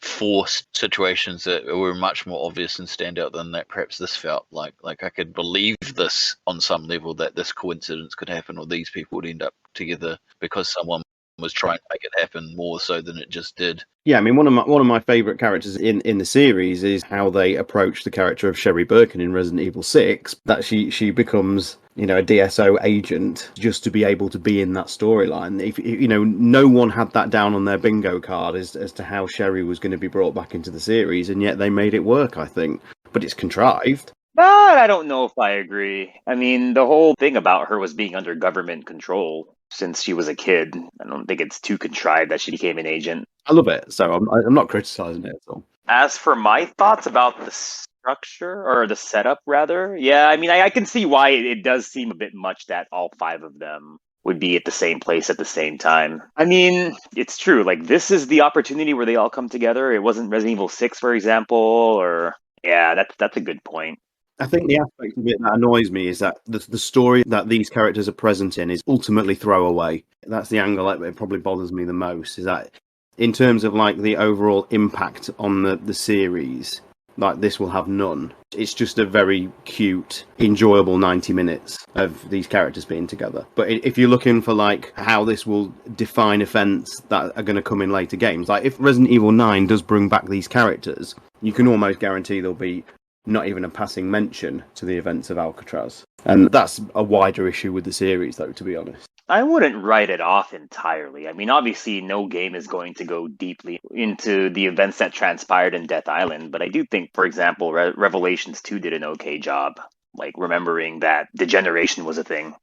forced situations that were much more obvious and stand out than that perhaps this felt like I could believe this on some level, that this coincidence could happen or these people would end up together because someone was trying to make it happen more so than it just did. Yeah, I mean, one of my favourite characters in the series is how they approach the character of Sherry Birkin in Resident Evil 6. That she becomes, you know, a DSO agent just to be able to be in that storyline. If you know, no one had that down on their bingo card as to how Sherry was going to be brought back into the series, and yet they made it work, I think. But it's contrived. But I don't know if I agree. I mean, the whole thing about her was being under government control since she was a kid. I don't think it's too contrived that she became an agent. I love it, so I'm not criticising it at all. As for my thoughts about the structure, or the setup rather, yeah, I mean, I can see why it does seem a bit much that all 5 of them would be at the same place at the same time. I mean, it's true, like, this is the opportunity where they all come together. It wasn't Resident Evil 6, for example, or... Yeah, that's a good point. I think the aspect of it that annoys me is that the story that these characters are present in is ultimately throwaway. That's the angle that probably bothers me the most, is that in terms of like the overall impact on the series, like this will have none. It's just a very cute, enjoyable 90 minutes of these characters being together. But if you're looking for like how this will define events that are going to come in later games, like if Resident Evil 9 does bring back these characters, you can almost guarantee there'll be not even a passing mention to the events of Alcatraz. And that's a wider issue with the series, though, to be honest. I wouldn't write it off entirely. I mean, obviously, no game is going to go deeply into the events that transpired in Death Island, but I do think, for example, Revelations 2 did an okay job, like remembering that degeneration was a thing.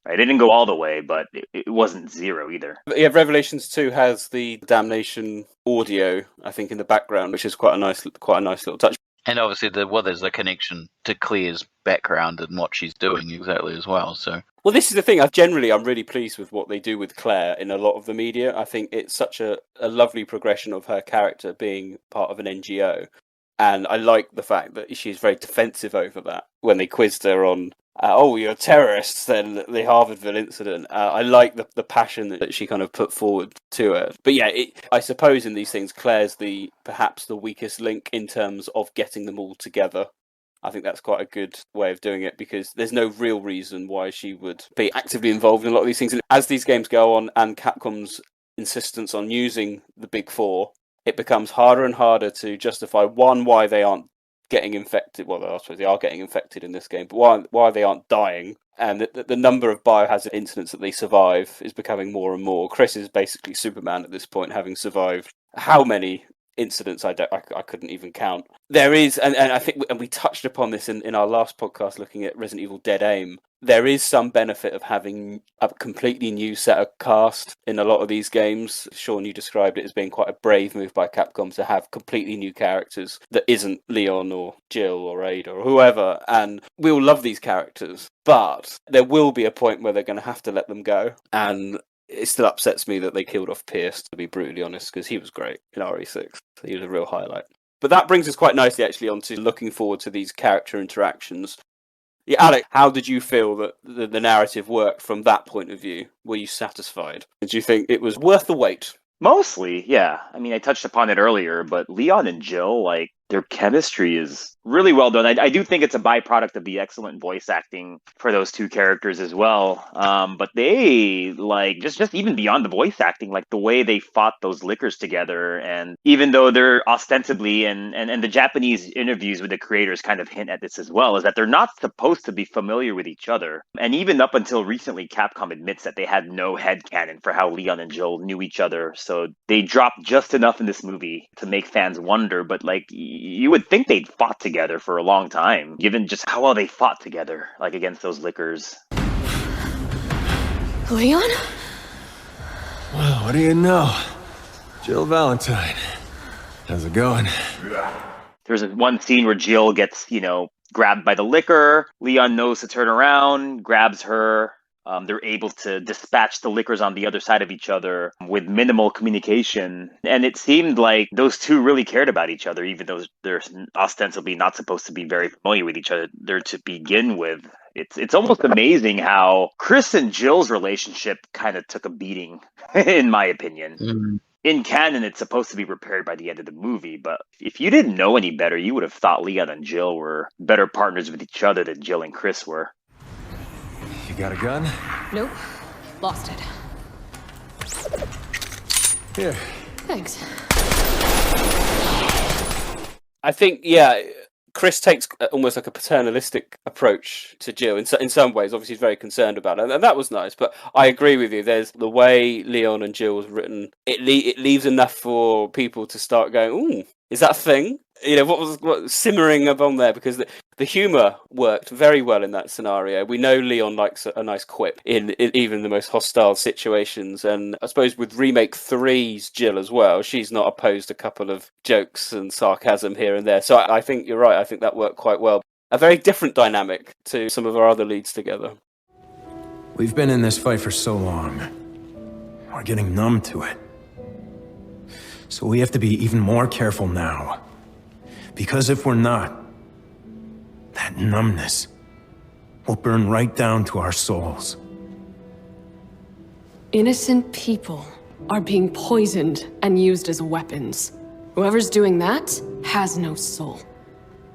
It didn't go all the way, but it wasn't zero either. Yeah, Revelations 2 has the damnation audio, I think, in the background, which is quite a nice little touch. And obviously, there's a connection to Claire's background and what she's doing exactly as well. So, well, this is the thing. I'm really pleased with what they do with Claire in a lot of the media. I think it's such a lovely progression of her character being part of an NGO, and I like the fact that she's very defensive over that. When they quizzed her on, "Oh, you're terrorists," then the Harvardville incident. I like the passion that she kind of put forward to it. But yeah, I suppose in these things, Claire's perhaps the weakest link in terms of getting them all together. I think that's quite a good way of doing it, because there's no real reason why she would be actively involved in a lot of these things. And as these games go on, and Capcom's insistence on using the Big Four, it becomes harder and harder to justify, one, why they aren't getting infected. Well, I suppose they are getting infected in this game, but why they aren't dying. And the number of biohazard incidents that they survive is becoming more and more. Chris is basically Superman at this point, having survived how many incidents I couldn't even count. There is, and I think, and we touched upon this in our last podcast looking at Resident Evil Dead Aim, there is some benefit of having a completely new set of cast in a lot of these games. Sean, you described it as being quite a brave move by Capcom to have completely new characters that isn't Leon or Jill or Ada or whoever, and we all love these characters, but there will be a point where they're going to have to let them go, and it still upsets me that they killed off Pierce, to be brutally honest, because he was great in RE6. He was a real highlight. But that brings us quite nicely, actually, onto looking forward to these character interactions. Yeah, Alec, how did you feel that the narrative worked from that point of view? Were you satisfied? Did you think it was worth the wait? Mostly, yeah. I mean, I touched upon it earlier, but Leon and Jill, like, their chemistry is really well done. I do think it's a byproduct of the excellent voice acting for those two characters as well. But they, like, just even beyond the voice acting, like the way they fought those lickers together, and even though they're ostensibly, and the Japanese interviews with the creators kind of hint at this as well, is that they're not supposed to be familiar with each other. And even up until recently, Capcom admits that they had no headcanon for how Leon and Jill knew each other. So they dropped just enough in this movie to make fans wonder, but like, you would think they'd fought together for a long time, given just how well they fought together, like against those lickers. Leon? Well, what do you know? Jill Valentine. How's it going? There's one scene where Jill gets, grabbed by the licker. Leon knows to turn around, grabs her. They're able to dispatch the lickers on the other side of each other with minimal communication. And it seemed like those two really cared about each other, even though they're ostensibly not supposed to be very familiar with each other to begin with. It's almost amazing how Chris and Jill's relationship kind of took a beating, in my opinion. in canon, it's supposed to be repaired by the end of the movie, but if you didn't know any better, you would have thought Leon and Jill were better partners with each other than Jill and Chris were. You got a gun? Nope. Lost it. Here. Thanks. I think, Chris takes almost like a paternalistic approach to Jill in some ways. Obviously, he's very concerned about it, and that was nice. But I agree with you. There's the way Leon and Jill was written. It leaves enough for people to start going, "Ooh, is that a thing?" You know, what was simmering up on there, because the humour worked very well in that scenario. We know Leon likes a nice quip in even the most hostile situations, and I suppose with Remake 3's Jill as well, she's not opposed to a couple of jokes and sarcasm here and there. So I think you're right. I think that worked quite well. A very different dynamic to some of our other leads together. We've been in this fight for so long. We're getting numb to it. So we have to be even more careful now. Because if we're not, that numbness will burn right down to our souls. Innocent people are being poisoned and used as weapons. Whoever's doing that has no soul.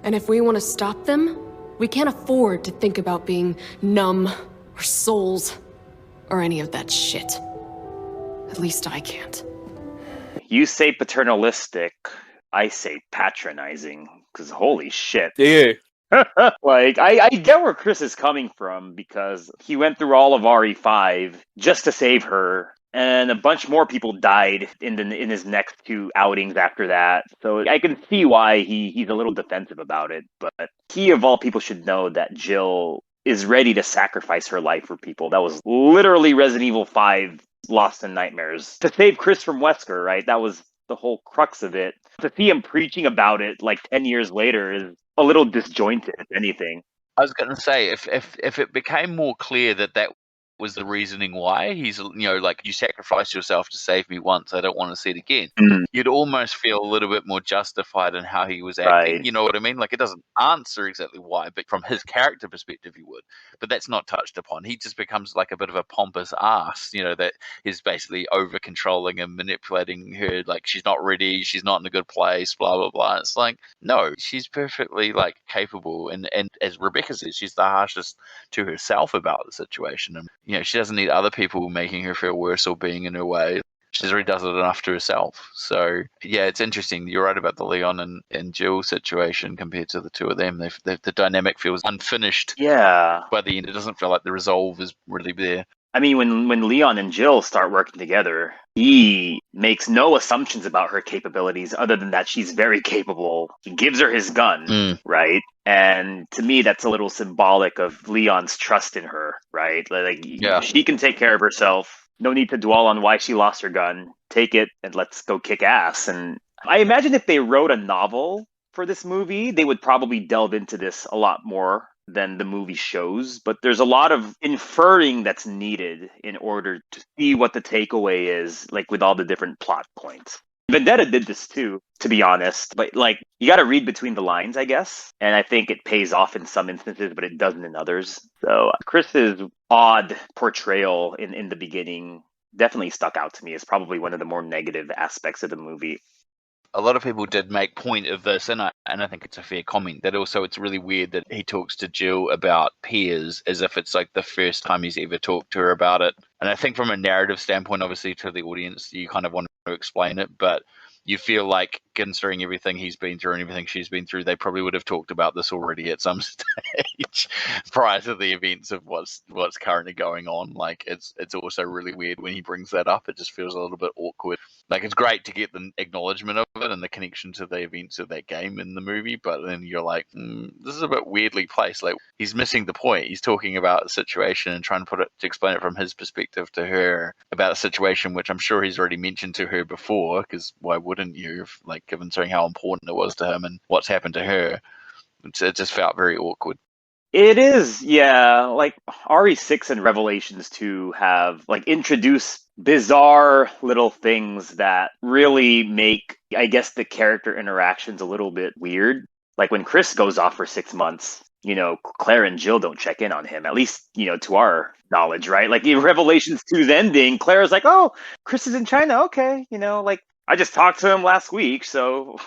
And if we want to stop them, we can't afford to think about being numb or souls or any of that shit. At least I can't. You say paternalistic, I say patronizing, because holy shit. Do you? Like, I get where Chris is coming from, because he went through all of RE5 just to save her, and a bunch more people died in his next two outings after that. So I can see why he's a little defensive about it, but he of all people should know that Jill is ready to sacrifice her life for people. That was literally Resident Evil 5 Lost in Nightmares. To save Chris from Wesker, right? That was the whole crux of it. To see him preaching about it like 10 years later is a little disjointed, if anything. I was going to say, if it became more clear that was the reasoning why he's, like, you sacrificed yourself to save me once, I don't want to see it again. You'd almost feel a little bit more justified in how he was acting. Right. You know what I mean? Like, it doesn't answer exactly why, but from his character perspective, he would. But that's not touched upon. He just becomes like a bit of a pompous ass, that is basically over controlling and manipulating her. Like, she's not ready, she's not in a good place, blah, blah, blah. It's like, no, she's perfectly, like, capable. And as Rebecca says, she's the harshest to herself about the situation. And, she doesn't need other people making her feel worse or being in her way. She already does it enough to herself. So, yeah, it's interesting. You're right about the Leon and Jill situation compared to the two of them. The dynamic feels unfinished. Yeah. By the end, it doesn't feel like the resolve is really there. I mean, when Leon and Jill start working together, he makes no assumptions about her capabilities other than that she's very capable. He gives her his gun, right? And to me, that's a little symbolic of Leon's trust in her, right? Like, she can take care of herself. No need to dwell on why she lost her gun. Take it and let's go kick ass. And I imagine if they wrote a novel for this movie, they would probably delve into this a lot more than the movie shows, but there's a lot of inferring that's needed in order to see what the takeaway is, like with all the different plot points. Vendetta did this too, to be honest, but like, you got to read between the lines, I guess, and I think it pays off in some instances, but it doesn't in others. So Chris's odd portrayal in the beginning definitely stuck out to me as probably one of the more negative aspects of the movie. A lot of people did make point of this, and I think it's a fair comment, that also it's really weird that he talks to Jill about peers as if it's like the first time he's ever talked to her about it. And I think from a narrative standpoint, obviously to the audience, you kind of want to explain it, but you feel like, considering everything he's been through and everything she's been through, they probably would have talked about this already at some stage prior to the events of what's currently going on. Like, it's also really weird when he brings that up. It just feels a little bit awkward. Like, it's great to get the acknowledgement of it and the connection to the events of that game in the movie, but then you're like, this is a bit weirdly placed. Like, he's missing the point. He's talking about the situation and trying to explain it from his perspective to her about a situation which I'm sure he's already mentioned to her before, because why wouldn't you, like, considering how important it was to him and what's happened to her. It just felt very awkward. It is, yeah. Like, RE6 and Revelations 2 have, like, introduced bizarre little things that really make, I guess, the character interactions a little bit weird. Like when Chris goes off for 6 months, Claire and Jill don't check in on him, at least, to our knowledge, right? Like in Revelations 2's ending, Claire's like, oh, Chris is in China. Okay. Like I just talked to him last week. So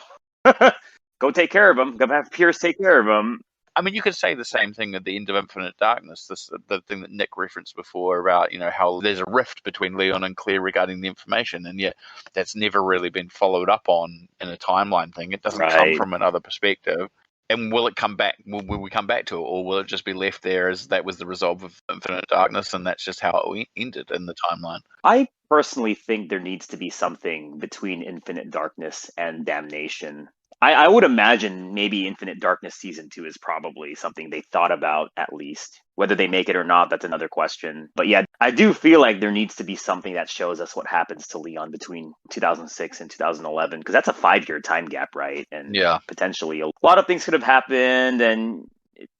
go take care of him. Go have Pierce take care of him. I mean, you could say the same thing at the end of Infinite Darkness, the thing that Nick referenced before about, how there's a rift between Leon and Claire regarding the information, and yet that's never really been followed up on in a timeline thing. It doesn't come from another perspective. And will it come back? Will we come back to it, or will it just be left there as that was the result of Infinite Darkness, and that's just how it ended in the timeline? I personally think there needs to be something between Infinite Darkness and Damnation. I would imagine maybe Infinite Darkness Season 2 is probably something they thought about at least. Whether they make it or not, that's another question. But yeah, I do feel like there needs to be something that shows us what happens to Leon between 2006 and 2011, because that's a 5-year time gap, right? And potentially a lot of things could have happened, and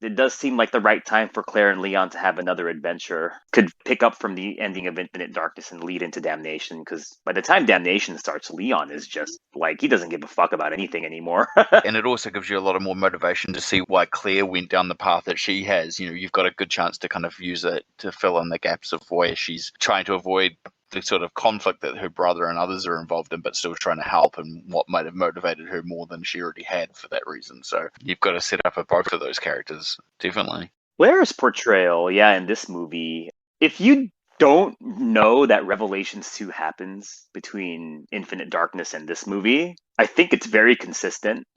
it does seem like the right time for Claire and Leon to have another adventure. Could pick up from the ending of Infinite Darkness and lead into Damnation, because by the time Damnation starts, Leon is just like, he doesn't give a fuck about anything anymore. And it also gives you a lot of more motivation to see why Claire went down the path that she has. You've got a good chance to kind of use it to fill in the gaps of where she's trying to avoid the sort of conflict that her brother and others are involved in, but still trying to help, and what might have motivated her more than she already had for that reason. So you've got to set up both of those characters, definitely. Claire's portrayal, in this movie, if you don't know that Revelations 2 happens between Infinite Darkness and this movie, I think it's very consistent.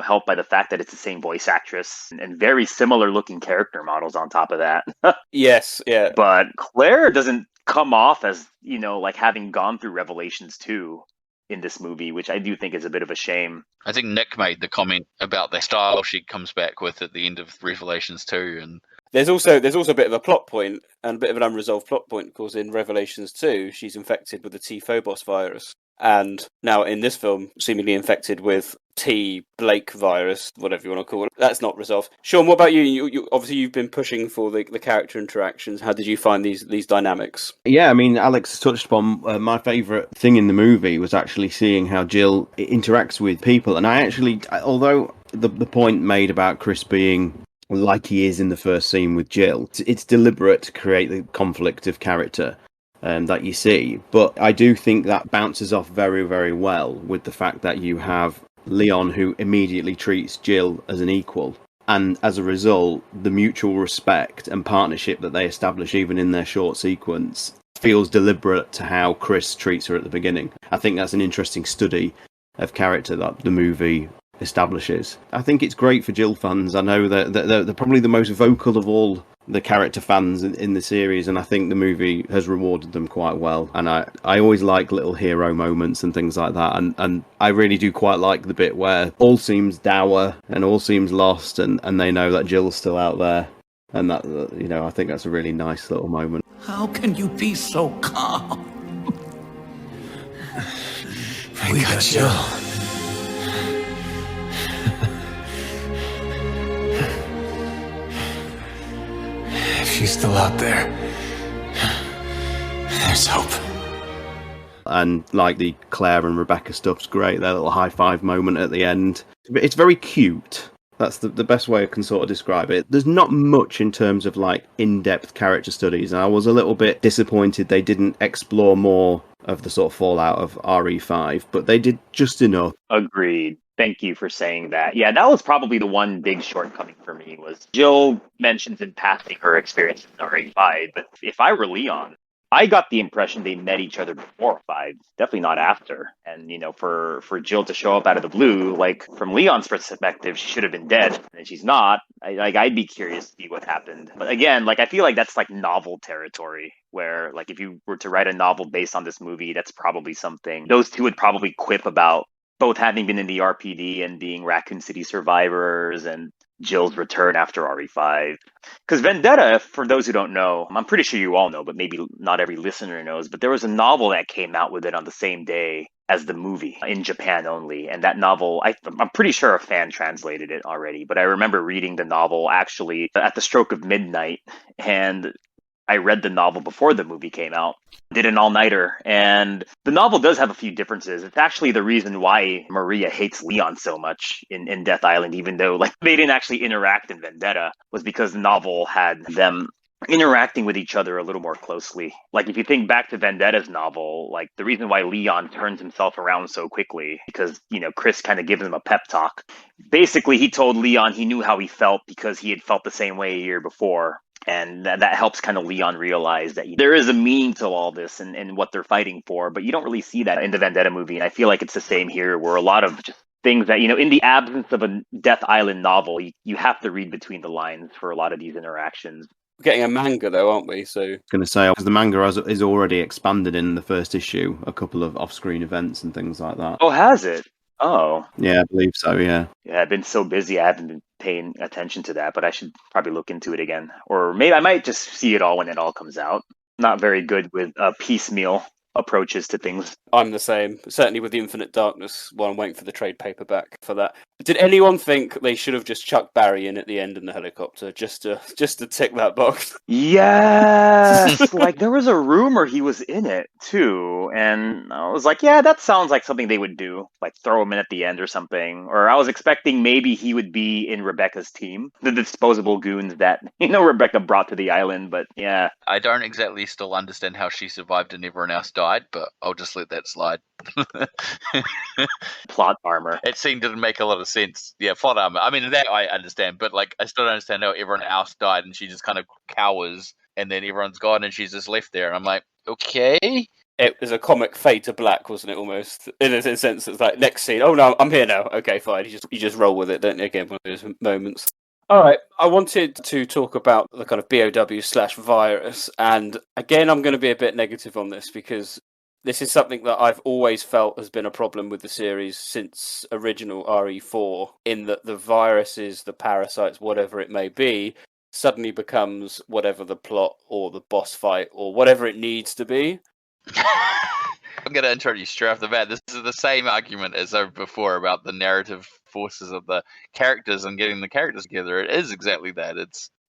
Helped by the fact that it's the same voice actress and very similar looking character models on top of that. Yes, yeah. But Claire doesn't come off as, like having gone through Revelations 2 in this movie, which I do think is a bit of a shame. I think Nick made the comment about the style she comes back with at the end of Revelations 2, and there's also a bit of a plot point and a bit of an unresolved plot point, because in Revelations 2 she's infected with the T Phobos virus, and now in this film seemingly infected with T Blake virus, whatever you want to call it. That's not resolved. Sean, what about you? You obviously you've been pushing for the character interactions. How did you find these dynamics? Yeah, I mean, Alex touched upon my favourite thing in the movie was actually seeing how Jill interacts with people, and I actually, although the point made about Chris being like he is in the first scene with Jill, it's deliberate to create the conflict of character that you see, but I do think that bounces off very, very well with the fact that you have Leon who immediately treats Jill as an equal, and as a result the mutual respect and partnership that they establish even in their short sequence feels deliberate to how Chris treats her at the beginning. I think that's an interesting study of character that the movie establishes. I think it's great for Jill fans. I know that they're probably the most vocal of all the character fans in the series, and I think the movie has rewarded them quite well. And I always like little hero moments and things like that, and I really do quite like the bit where all seems dour and all seems lost, and they know that Jill's still out there, and that, I think that's a really nice little moment. How can you be so calm? We got Jill. She's still out there. There's hope. And like the Claire and Rebecca stuff's great. Their little high five moment at the end. It's very cute. That's the best way I can sort of describe it. There's not much in terms of like in-depth character studies, and I was a little bit disappointed they didn't explore more of the sort of fallout of RE5, but they did just enough. Agreed. Thank you for saying that. Yeah, that was probably the one big shortcoming for me, was Jill mentions in passing her experience in RE5, but if I were Leon, I got the impression they met each other before 5, definitely not after. And, for Jill to show up out of the blue, like, from Leon's perspective, she should have been dead, and she's not. I'd be curious to see what happened. But again, I feel like that's, novel territory, where, if you were to write a novel based on this movie, that's probably something those two would probably quip about, both having been in the RPD and being Raccoon City survivors, and Jill's return after RE5. Because Vendetta, for those who don't know, I'm pretty sure you all know, but maybe not every listener knows, but there was a novel that came out with it on the same day as the movie, in Japan only. And that novel, I'm pretty sure a fan translated it already, but I remember reading the novel actually at the stroke of midnight, and I read the novel before the movie came out, did an all-nighter, and the novel does have a few differences. It's actually the reason why Maria hates Leon so much in Death Island, even though like they didn't actually interact in Vendetta, was because the novel had them interacting with each other a little more closely. Like if you think back to Vendetta's novel, like the reason why Leon turns himself around so quickly, because, Chris kind of gives him a pep talk. Basically, he told Leon he knew how he felt because he had felt the same way a year before. And that helps kind of Leon realize that there is a meaning to all this and what they're fighting for. But you don't really see that in the Vendetta movie. And I feel like it's the same here, where a lot of just things that, in the absence of a Death Island novel, you have to read between the lines for a lot of these interactions. We're getting a manga, though, aren't we? So Going to say, because the manga is already expanded in the first issue, a couple of off-screen events and things like that. Oh, has it? Oh. Yeah, I believe so, yeah. Yeah, I've been so busy, I haven't been paying attention to that, but I should probably look into it again. Or maybe I might just see it all when it all comes out. Not very good with piecemeal approaches to things. I'm the same. Certainly with the Infinite Darkness one, I'm waiting for the trade paperback for that. Did anyone think they should have just chucked Barry in at the end in the helicopter just to tick that box? Yes! Like, there was a rumor he was in it, too. And I was like, yeah, that sounds like something they would do. Like, throw him in at the end or something. Or I was expecting maybe he would be in Rebecca's team. The disposable goons that, Rebecca brought to the island. But, yeah. I don't exactly still understand how she survived and everyone else died, but I'll just let that slide. Plot armor. It seemed to make a lot of sense. Yeah, plot armor. I mean, that I understand, but like, I still don't understand how everyone else died and she just kind of cowers and then everyone's gone and she's just left there. And I'm like, okay. It was a comic fade to black, wasn't it? Almost in a sense, it's like next scene. Oh no, I'm here now. Okay, fine. You just roll with it, don't you? Again, one of those moments. All right, I wanted to talk about the kind of BOW/virus, and again, I'm going to be a bit negative on this because this is something that I've always felt has been a problem with the series since original RE4, in that the viruses, the parasites, whatever it may be, suddenly becomes whatever the plot or the boss fight or whatever it needs to be. I'm going to introduce straight off the bat. This is the same argument as over before about the narrative forces of the characters and getting the characters together. It is exactly that.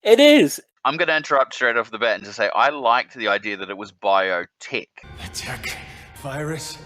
It is. I'm going to interrupt straight off the bat and just say I liked the idea that it was biotech. Tech virus?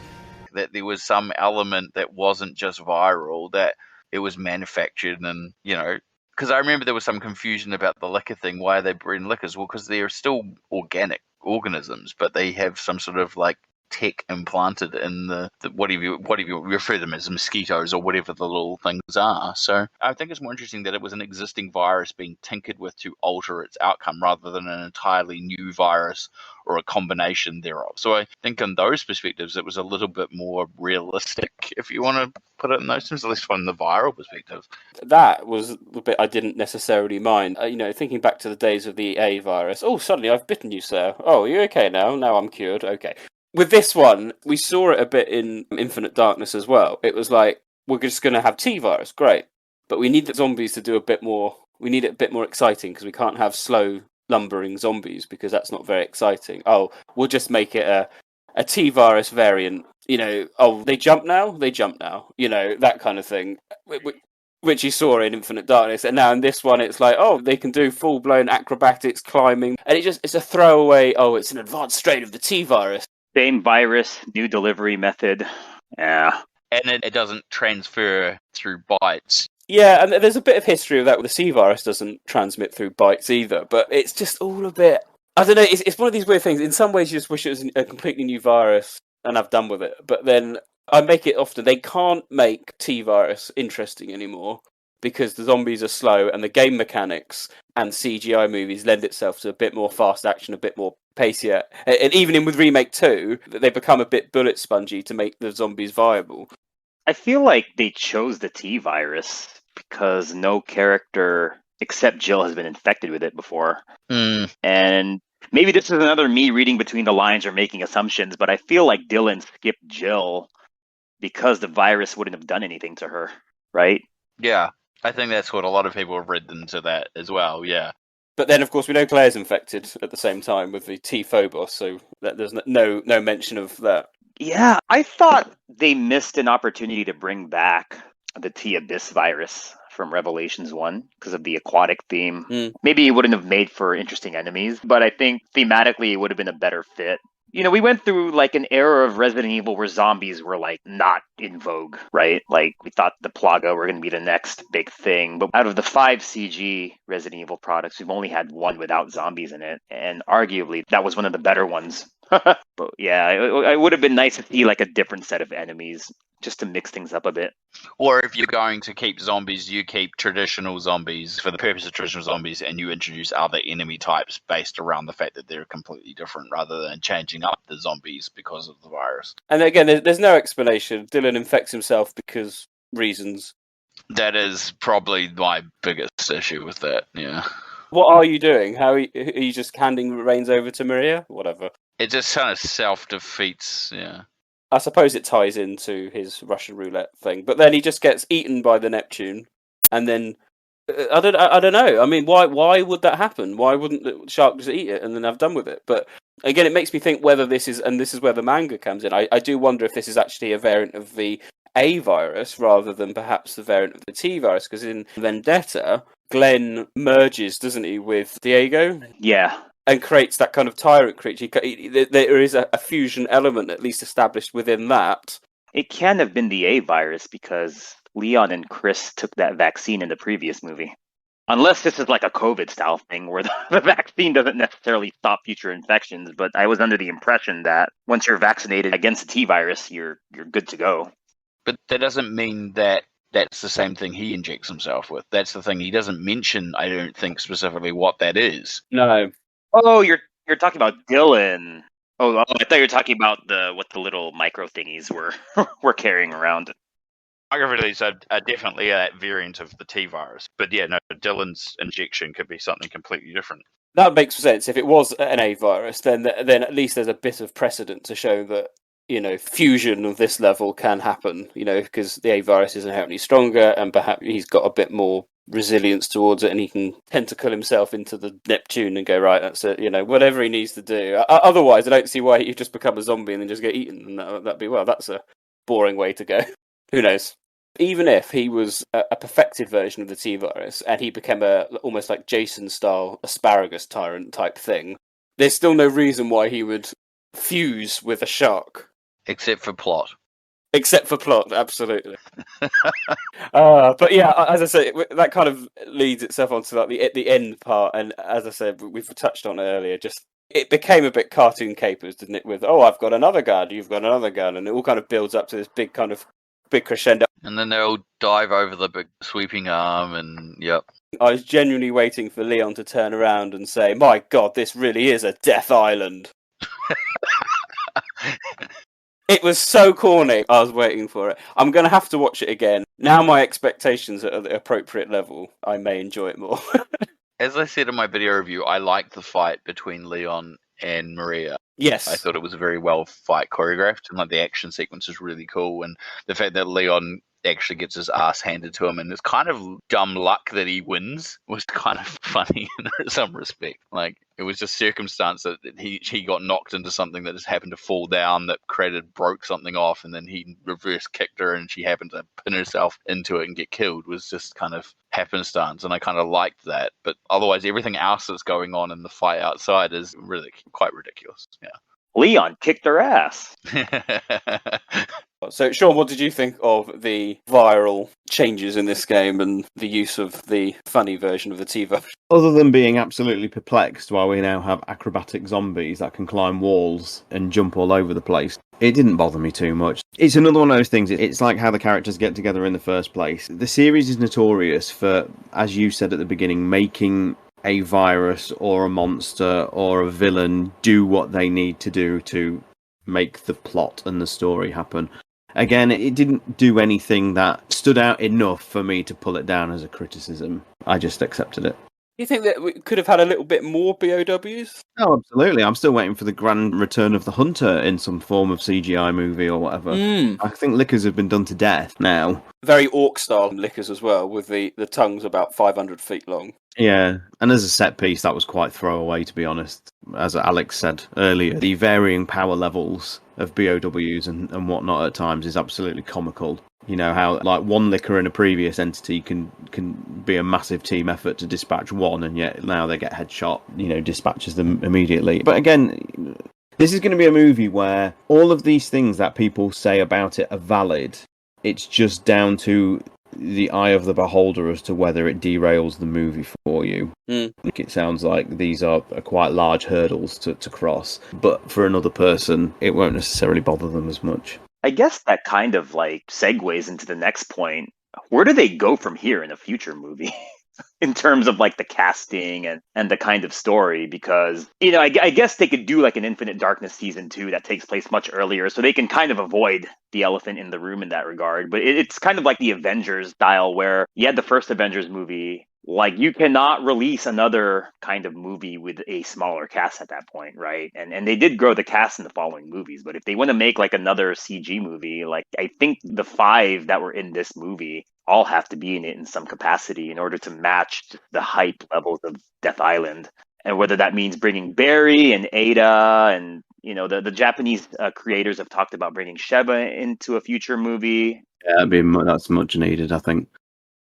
That there was some element that wasn't just viral, that it was manufactured and, because I remember there was some confusion about the liquor thing. Why are they breeding liquors? Well, because they're still organic organisms, but they have some sort of like tech implanted in the whatever you refer to them as, mosquitoes or whatever the little things are. So I think it's more interesting that it was an existing virus being tinkered with to alter its outcome rather than an entirely new virus or a combination thereof. So I think in those perspectives it was a little bit more realistic, if you want to put it in those terms, at least from the viral perspective. That was the bit I didn't necessarily mind. Thinking back to the days of the A virus. Oh, suddenly I've bitten you, sir. Oh, are you okay now? Now I'm cured. Okay. With this one, we saw it a bit in Infinite Darkness as well. It was like, we're just going to have T-virus, great. But we need the zombies to do a bit more, we need it a bit more exciting because we can't have slow, lumbering zombies because that's not very exciting. Oh, we'll just make it a T-virus variant. Oh, they jump now? They jump now. That kind of thing. Which you saw in Infinite Darkness. And now in this one, it's like, oh, they can do full-blown acrobatics, climbing. And it's a throwaway, oh, it's an advanced strain of the T-virus. Same virus, new delivery method. Yeah. And it doesn't transfer through bites. Yeah, and there's a bit of history of that where the C virus doesn't transmit through bites either, but it's just all a bit... I don't know, it's one of these weird things. In some ways, you just wish it was a completely new virus and I've done with it. But then I make it often. They can't make T-virus interesting anymore because the zombies are slow and the game mechanics and CGI movies lend itself to a bit more fast action, a bit more pacier. And even with Remake 2, they become a bit bullet spongy to make the zombies viable. I feel like they chose the T-virus because no character except Jill has been infected with it before. And maybe this is another me reading between the lines or making assumptions, but I feel like Dylan skipped Jill because the virus wouldn't have done anything to her, right? Yeah, I think that's what a lot of people have read into that as well, yeah. But then, of course, we know Claire's infected at the same time with the T-phobos, so there's no mention of that. Yeah, I thought they missed an opportunity to bring back the T Abyss virus from Revelations 1 because of the aquatic theme. Maybe it wouldn't have made for interesting enemies, but I think thematically it would have been a better fit. You know, we went through like an era of Resident Evil where zombies were like not in vogue, right? Like we thought the Plaga were going to be the next big thing. But out of the 5 CG Resident Evil products, we've only had one without zombies in it. And arguably that was one of the better ones. But yeah, it would have been nice to see like a different set of enemies just to mix things up a bit. Or if you're going to keep zombies, you keep traditional zombies for the purpose of traditional zombies, and you introduce other enemy types based around the fact that they're completely different, rather than changing up the zombies because of the virus. And again, there's no explanation. Dylan infects himself because reasons. That is probably my biggest issue with that, yeah. What are you doing? How are you just handing reins over to Maria? Whatever. It just kind of self-defeats, yeah. I suppose it ties into his Russian roulette thing, but then he just gets eaten by the Neptune, and then I don't know. I mean, why would that happen? Why wouldn't the shark just eat it and then have done with it? But again, it makes me think whether this is where the manga comes in. I do wonder if this is actually a variant of the A virus rather than perhaps the variant of the T virus, because in Vendetta, Glenn merges, doesn't he, with Diego? Yeah. And creates that kind of tyrant creature. There is a fusion element at least established within that. It can have been the A virus because Leon and Chris took that vaccine in the previous movie. Unless this is like a COVID-style thing where the vaccine doesn't necessarily stop future infections, but I was under the impression that once you're vaccinated against the T virus, you're good to go. But that doesn't mean that that's the same thing he injects himself with. That's the thing. He doesn't mention, I don't think, specifically what that is. No. Oh, you're talking about Dylan. Oh, I thought you were talking about what the little micro thingies were carrying around. Micro-release are definitely a variant of the T virus. But yeah, no, Dylan's injection could be something completely different. That makes sense. If it was an A virus, then at least there's a bit of precedent to show that, you know, fusion of this level can happen, you know, because the A virus is inherently stronger and perhaps he's got a bit more resilience towards it and he can tentacle himself into the Neptune and go, right, that's it, you know, whatever he needs to do. Otherwise, I don't see why he'd just become a zombie and then just get eaten. And that'd be, well, that's a boring way to go. Who knows? Even if he was a perfected version of the T virus and he became a almost like Jason-style asparagus tyrant type thing, there's still no reason why he would fuse with a shark. Except for plot. Except for plot, absolutely. But yeah, as I say, that kind of leads itself onto like the end part, and as I said, we've touched on it earlier. Just it became a bit cartoon capers, didn't it? With I've got another gun, you've got another gun, and it all kind of builds up to this big crescendo. And then they'll dive over the big sweeping arm, and yep. I was genuinely waiting for Leon to turn around and say, "My God, this really is a Death Island." It was so corny. I was waiting for it. I'm going to have to watch it again. Now my expectations are at the appropriate level. I may enjoy it more. As I said in my video review, I liked the fight between Leon and Maria. Yes. I thought it was a very well fight choreographed, and like the action sequence is really cool, and the fact that Leon actually gets his ass handed to him, and it's kind of dumb luck that he wins was kind of funny in some respect. Like, it was just circumstance that he got knocked into something that just happened to fall down that broke something off, and then he reverse kicked her and she happened to pin herself into it and get killed. Was just kind of happenstance, and I kind of liked that. But otherwise, everything else that's going on in the fight outside is really quite ridiculous. Yeah. Leon kicked her ass. So, Sean, what did you think of the viral changes in this game and the use of the funny version of the TiVo? Other than being absolutely perplexed while we now have acrobatic zombies that can climb walls and jump all over the place, it didn't bother me too much. It's another one of those things, it's like how the characters get together in the first place. The series is notorious for, as you said at the beginning, making a virus or a monster or a villain do what they need to do to make the plot and the story happen. Again, it didn't do anything that stood out enough for me to pull it down as a criticism. I just accepted it. You think that we could have had a little bit more BOWs? Oh, absolutely. I'm still waiting for the grand return of the Hunter in some form of CGI movie or whatever. I think lickers have been done to death now. Very orc-style lickers as well, with the tongues about 500 feet long. Yeah, and as a set piece, that was quite throwaway, to be honest. As Alex said earlier, the varying power levels of BOWs and whatnot at times is absolutely comical. You know how like one licker in a previous entity can be a massive team effort to dispatch one, and yet now they get headshot, dispatches them immediately. But again, this is going to be a movie where all of these things that people say about it are valid. It's just down to the eye of the beholder as to whether it derails the movie for you. I think it sounds like these are quite large hurdles to cross, but for another person, it won't necessarily bother them as much. I guess that kind of like segues into the next point. Where do they go from here in a future movie? In terms of like the casting and the kind of story, because I guess they could do like an Infinite Darkness season 2 that takes place much earlier, so they can kind of avoid the elephant in the room in that regard. But it's kind of like the Avengers style, where you had the first Avengers movie. Like, you cannot release another kind of movie with a smaller cast at that point, right? And they did grow the cast in the following movies, but if they want to make like another CG movie, like I think the 5 that were in this movie all have to be in it in some capacity in order to match the hype levels of Death Island. And whether that means bringing Barry and Ada and, the Japanese creators have talked about bringing Sheva into a future movie. Yeah, that's much needed, I think.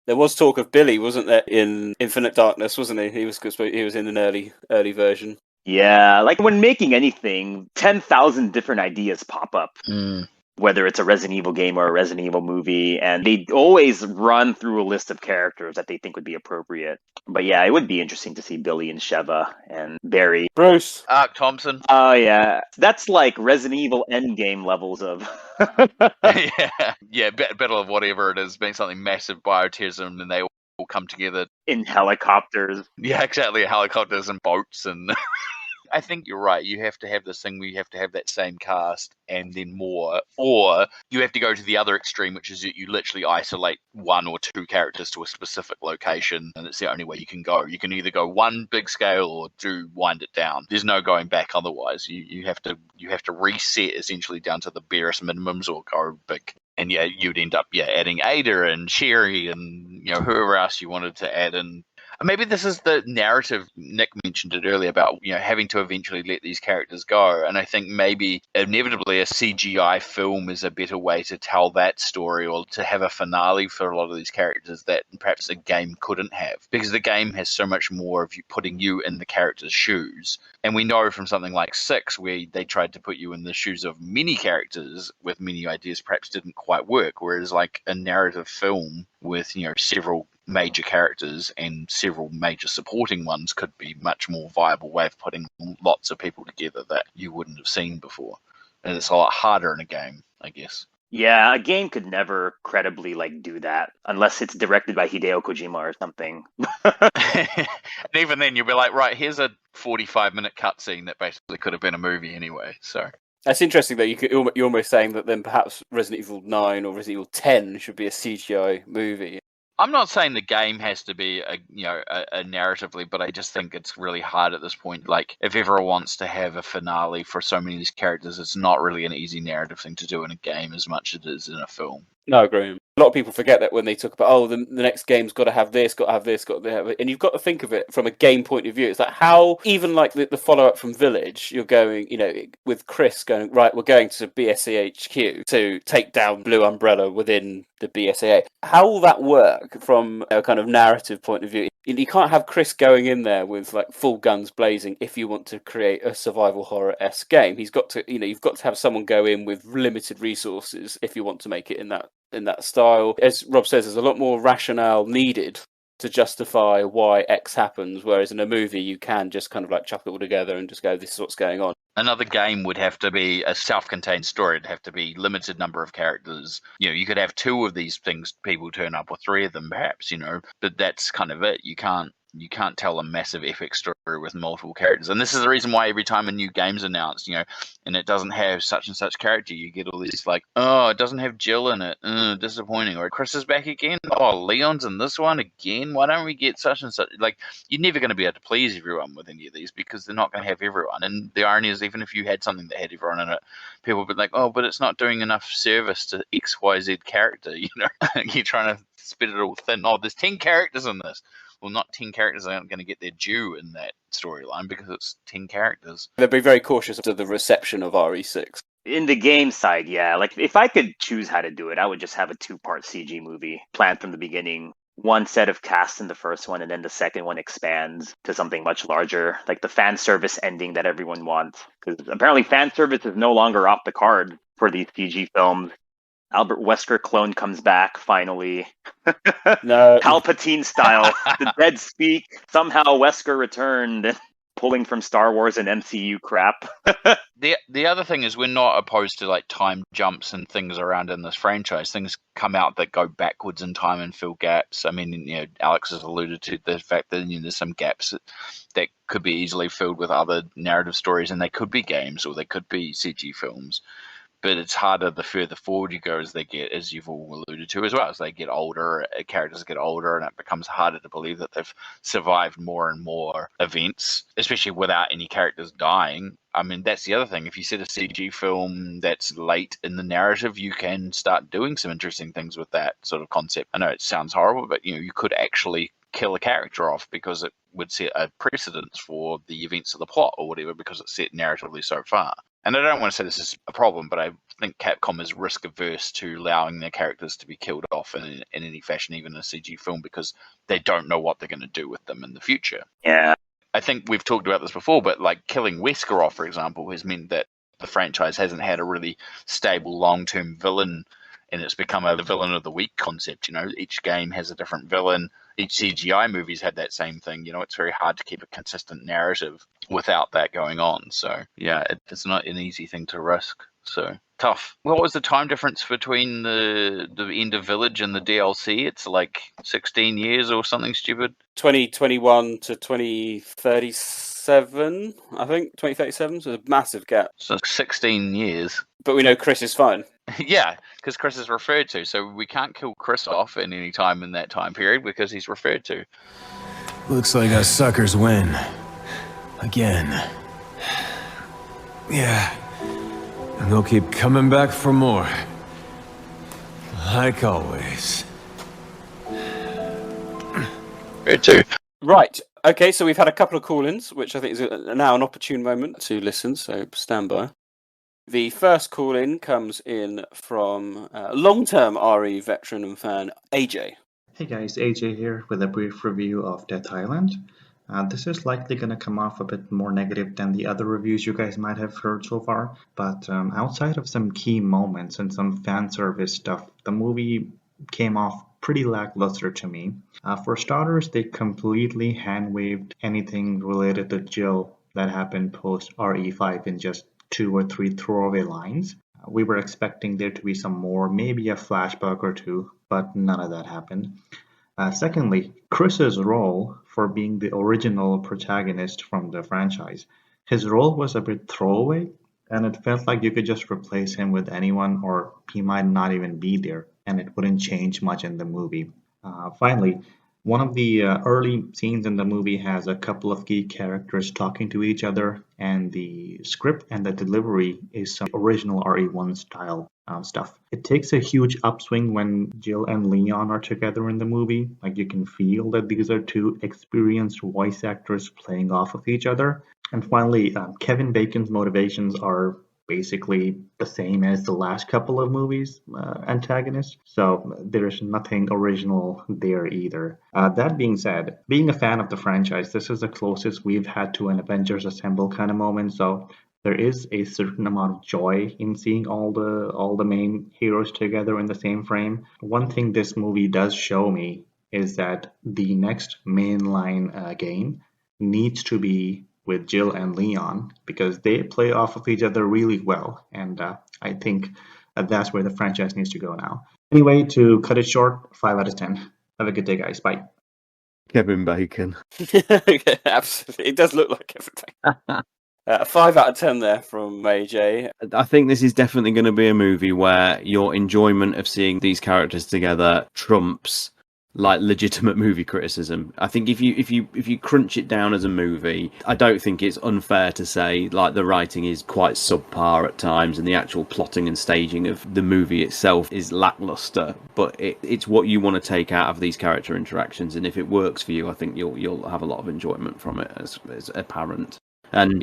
There was talk of Billy, wasn't there, in Infinite Darkness, wasn't he? He was in an early version. Yeah, like when making anything, 10,000 different ideas pop up. Whether it's a Resident Evil game or a Resident Evil movie, and they always run through a list of characters that they think would be appropriate. But yeah, it would be interesting to see Billy and Sheva and Barry. Bruce. Ark Thompson. Oh, yeah. That's like Resident Evil Endgame levels of... yeah, battle of whatever it is, being something massive, bioterrorism, and they all come together. In helicopters. Yeah, exactly, helicopters and boats and... I think you're right. You have to have this thing where you have to have that same cast and then more, or you have to go to the other extreme, which is that you literally isolate 1 or 2 characters to a specific location, and it's the only way you can go. You can either go one big scale or wind it down. There's no going back otherwise. You have to reset essentially down to the barest minimums or go big. And yeah, you'd end up adding Ada and Sherry and whoever else you wanted to add in. Maybe this is the narrative. Nick mentioned it earlier about having to eventually let these characters go, and I think maybe inevitably a CGI film is a better way to tell that story, or to have a finale for a lot of these characters that perhaps a game couldn't have, because the game has so much more of you putting you in the character's shoes. And we know from something like 6, where they tried to put you in the shoes of many characters with many ideas, perhaps didn't quite work, whereas like a narrative film with several major characters and several major supporting ones could be much more viable way of putting lots of people together that you wouldn't have seen before. And it's a lot harder in a game, I guess. Yeah, a game could never credibly do that unless it's directed by Hideo Kojima or something. And even then, you'll be like, right, here's a 45-minute cutscene that basically could have been a movie anyway. So that's interesting that you're almost saying that then perhaps Resident Evil 9 or Resident Evil 10 should be a CGI movie. I'm not saying the game has to be a narratively, but I just think it's really hard at this point. Like, if everyone wants to have a finale for so many of these characters, it's not really an easy narrative thing to do in a game as much as it is in a film. No, I agree. A lot of people forget that when they talk about, the next game's got to have this, got to have this, got to have it. And you've got to think of it from a game point of view. It's like how, even like the follow-up from Village, you're going, with Chris going, right, we're going to BSA HQ to take down Blue Umbrella within the BSAA. How will that work from a kind of narrative point of view? You can't have Chris going in there with like full guns blazing if you want to create a survival horror-esque game. He's got to, you've got to have someone go in with limited resources if you want to make it in that style. As Rob says, there's a lot more rationale needed to justify why X happens, whereas in a movie you can just kind of like chuck it all together and just go, this is what's going on. Another game would have to be a self-contained story. It'd have to be limited number of characters. You could have 2 of these things people turn up, or 3 of them perhaps, but that's kind of it. You can't tell a massive epic story with multiple characters. And this is the reason why every time a new game's announced, and it doesn't have such and such character, you get all these like, oh, it doesn't have Jill in it. Disappointing. Or Chris is back again. Oh, Leon's in this one again. Why don't we get such and such? Like, you're never going to be able to please everyone with any of these because they're not going to have everyone. And the irony is, even if you had something that had everyone in it, people would be like, oh, but it's not doing enough service to XYZ character, You're trying to spit it all thin. Oh, there's 10 characters in this. Well, not 10 characters aren't going to get their due in that storyline because it's 10 characters. They'll be very cautious of the reception of RE6. In the game side, yeah. Like, if I could choose how to do it, I would just have a two-part CG movie planned from the beginning. One set of cast in the first one, and then the second one expands to something much larger, like the fan service ending that everyone wants. Because apparently fan service is no longer off the card for these CG films. Albert Wesker clone comes back, finally. No. Palpatine style. The dead speak. Somehow Wesker returned, pulling from Star Wars and MCU crap. The other thing is we're not opposed to like time jumps and things around in this franchise. Things come out that go backwards in time and fill gaps. I mean, you know, Alex has alluded to the fact that, you know, there's some gaps that could be easily filled with other narrative stories, and they could be games or they could be CG films. But it's harder the further forward you go as they get, as you've all alluded to as well, as they get older, characters get older, and it becomes harder to believe that they've survived more and more events, especially without any characters dying. I mean, that's the other thing. If you set a CG film that's late in the narrative, you can start doing some interesting things with that sort of concept. I know it sounds horrible, but, you know, you could actually kill a character off because it would set a precedence for the events of the plot or whatever, because it's set narratively so far. And I don't want to say this is a problem, but I think Capcom is risk averse to allowing their characters to be killed off in any fashion, even in a CG film, because they don't know what they're going to do with them in the future. Yeah. I think we've talked about this before, but like killing Wesker off, for example, has meant that the franchise hasn't had a really stable long-term villain, and it's become a villain of the week concept. You know, each game has a different villain. Each CGI movie's had that same thing. You know, it's very hard to keep a consistent narrative without that going on. So, yeah, it's not an easy thing to risk. So, tough. What was the time difference between the end of Village and the DLC? It's like 16 years or something stupid. 2021 to 2037, I think. 2037, so a massive gap. So 16 years. But we know Chris is fine. Yeah, because Chris is referred to, so we can't kill Chris off at any time in that time period because he's referred to. Looks like us suckers win. Again. Yeah. And they'll keep coming back for more. Like always. Referred to. Right. Okay, so we've had a couple of call-ins, which I think is now an opportune moment to listen, so stand by. The first call-in comes in from long-term RE veteran and fan, AJ. Hey guys, AJ here with a brief review of Death Island. This is likely going to come off a bit more negative than the other reviews you guys might have heard so far, but outside of some key moments and some fan service stuff, the movie came off pretty lackluster to me. For starters, they completely hand-waved anything related to Jill that happened post RE5 in just 2 or 3 throwaway lines. We were expecting there to be some more, maybe a flashback or two, but none of that happened. Secondly, Chris's role for being the original protagonist from the franchise, his role was a bit throwaway, and it felt like you could just replace him with anyone, or he might not even be there, and it wouldn't change much in the movie. Finally, one of the early scenes in the movie has a couple of key characters talking to each other, and the script and the delivery is some original RE1 style stuff. It takes a huge upswing when Jill and Leon are together in the movie. Like, you can feel that these are two experienced voice actors playing off of each other. And finally, Kevin Bacon's motivations are basically the same as the last couple of movies' antagonists, so there's nothing original there either. That being said, being a fan of the franchise, this is the closest we've had to an Avengers Assemble kind of moment, so there is a certain amount of joy in seeing all the main heroes together in the same frame. One thing this movie does show me is that the next mainline game needs to be with Jill and Leon, because they play off of each other really well, and I think that's where the franchise needs to go now. Anyway, to cut it short, 5 out of 10. Have a good day, guys. Bye. Kevin Bacon. Absolutely. It does look like Kevin Bacon. 5 out of 10 there from AJ. I think this is definitely going to be a movie where your enjoyment of seeing these characters together trumps like legitimate movie criticism. I think if you crunch it down as a movie, I don't think it's unfair to say like the writing is quite subpar at times and the actual plotting and staging of the movie itself is lackluster, but it's what you want to take out of these character interactions, and if it works for you, I think you'll have a lot of enjoyment from it, as apparent. And,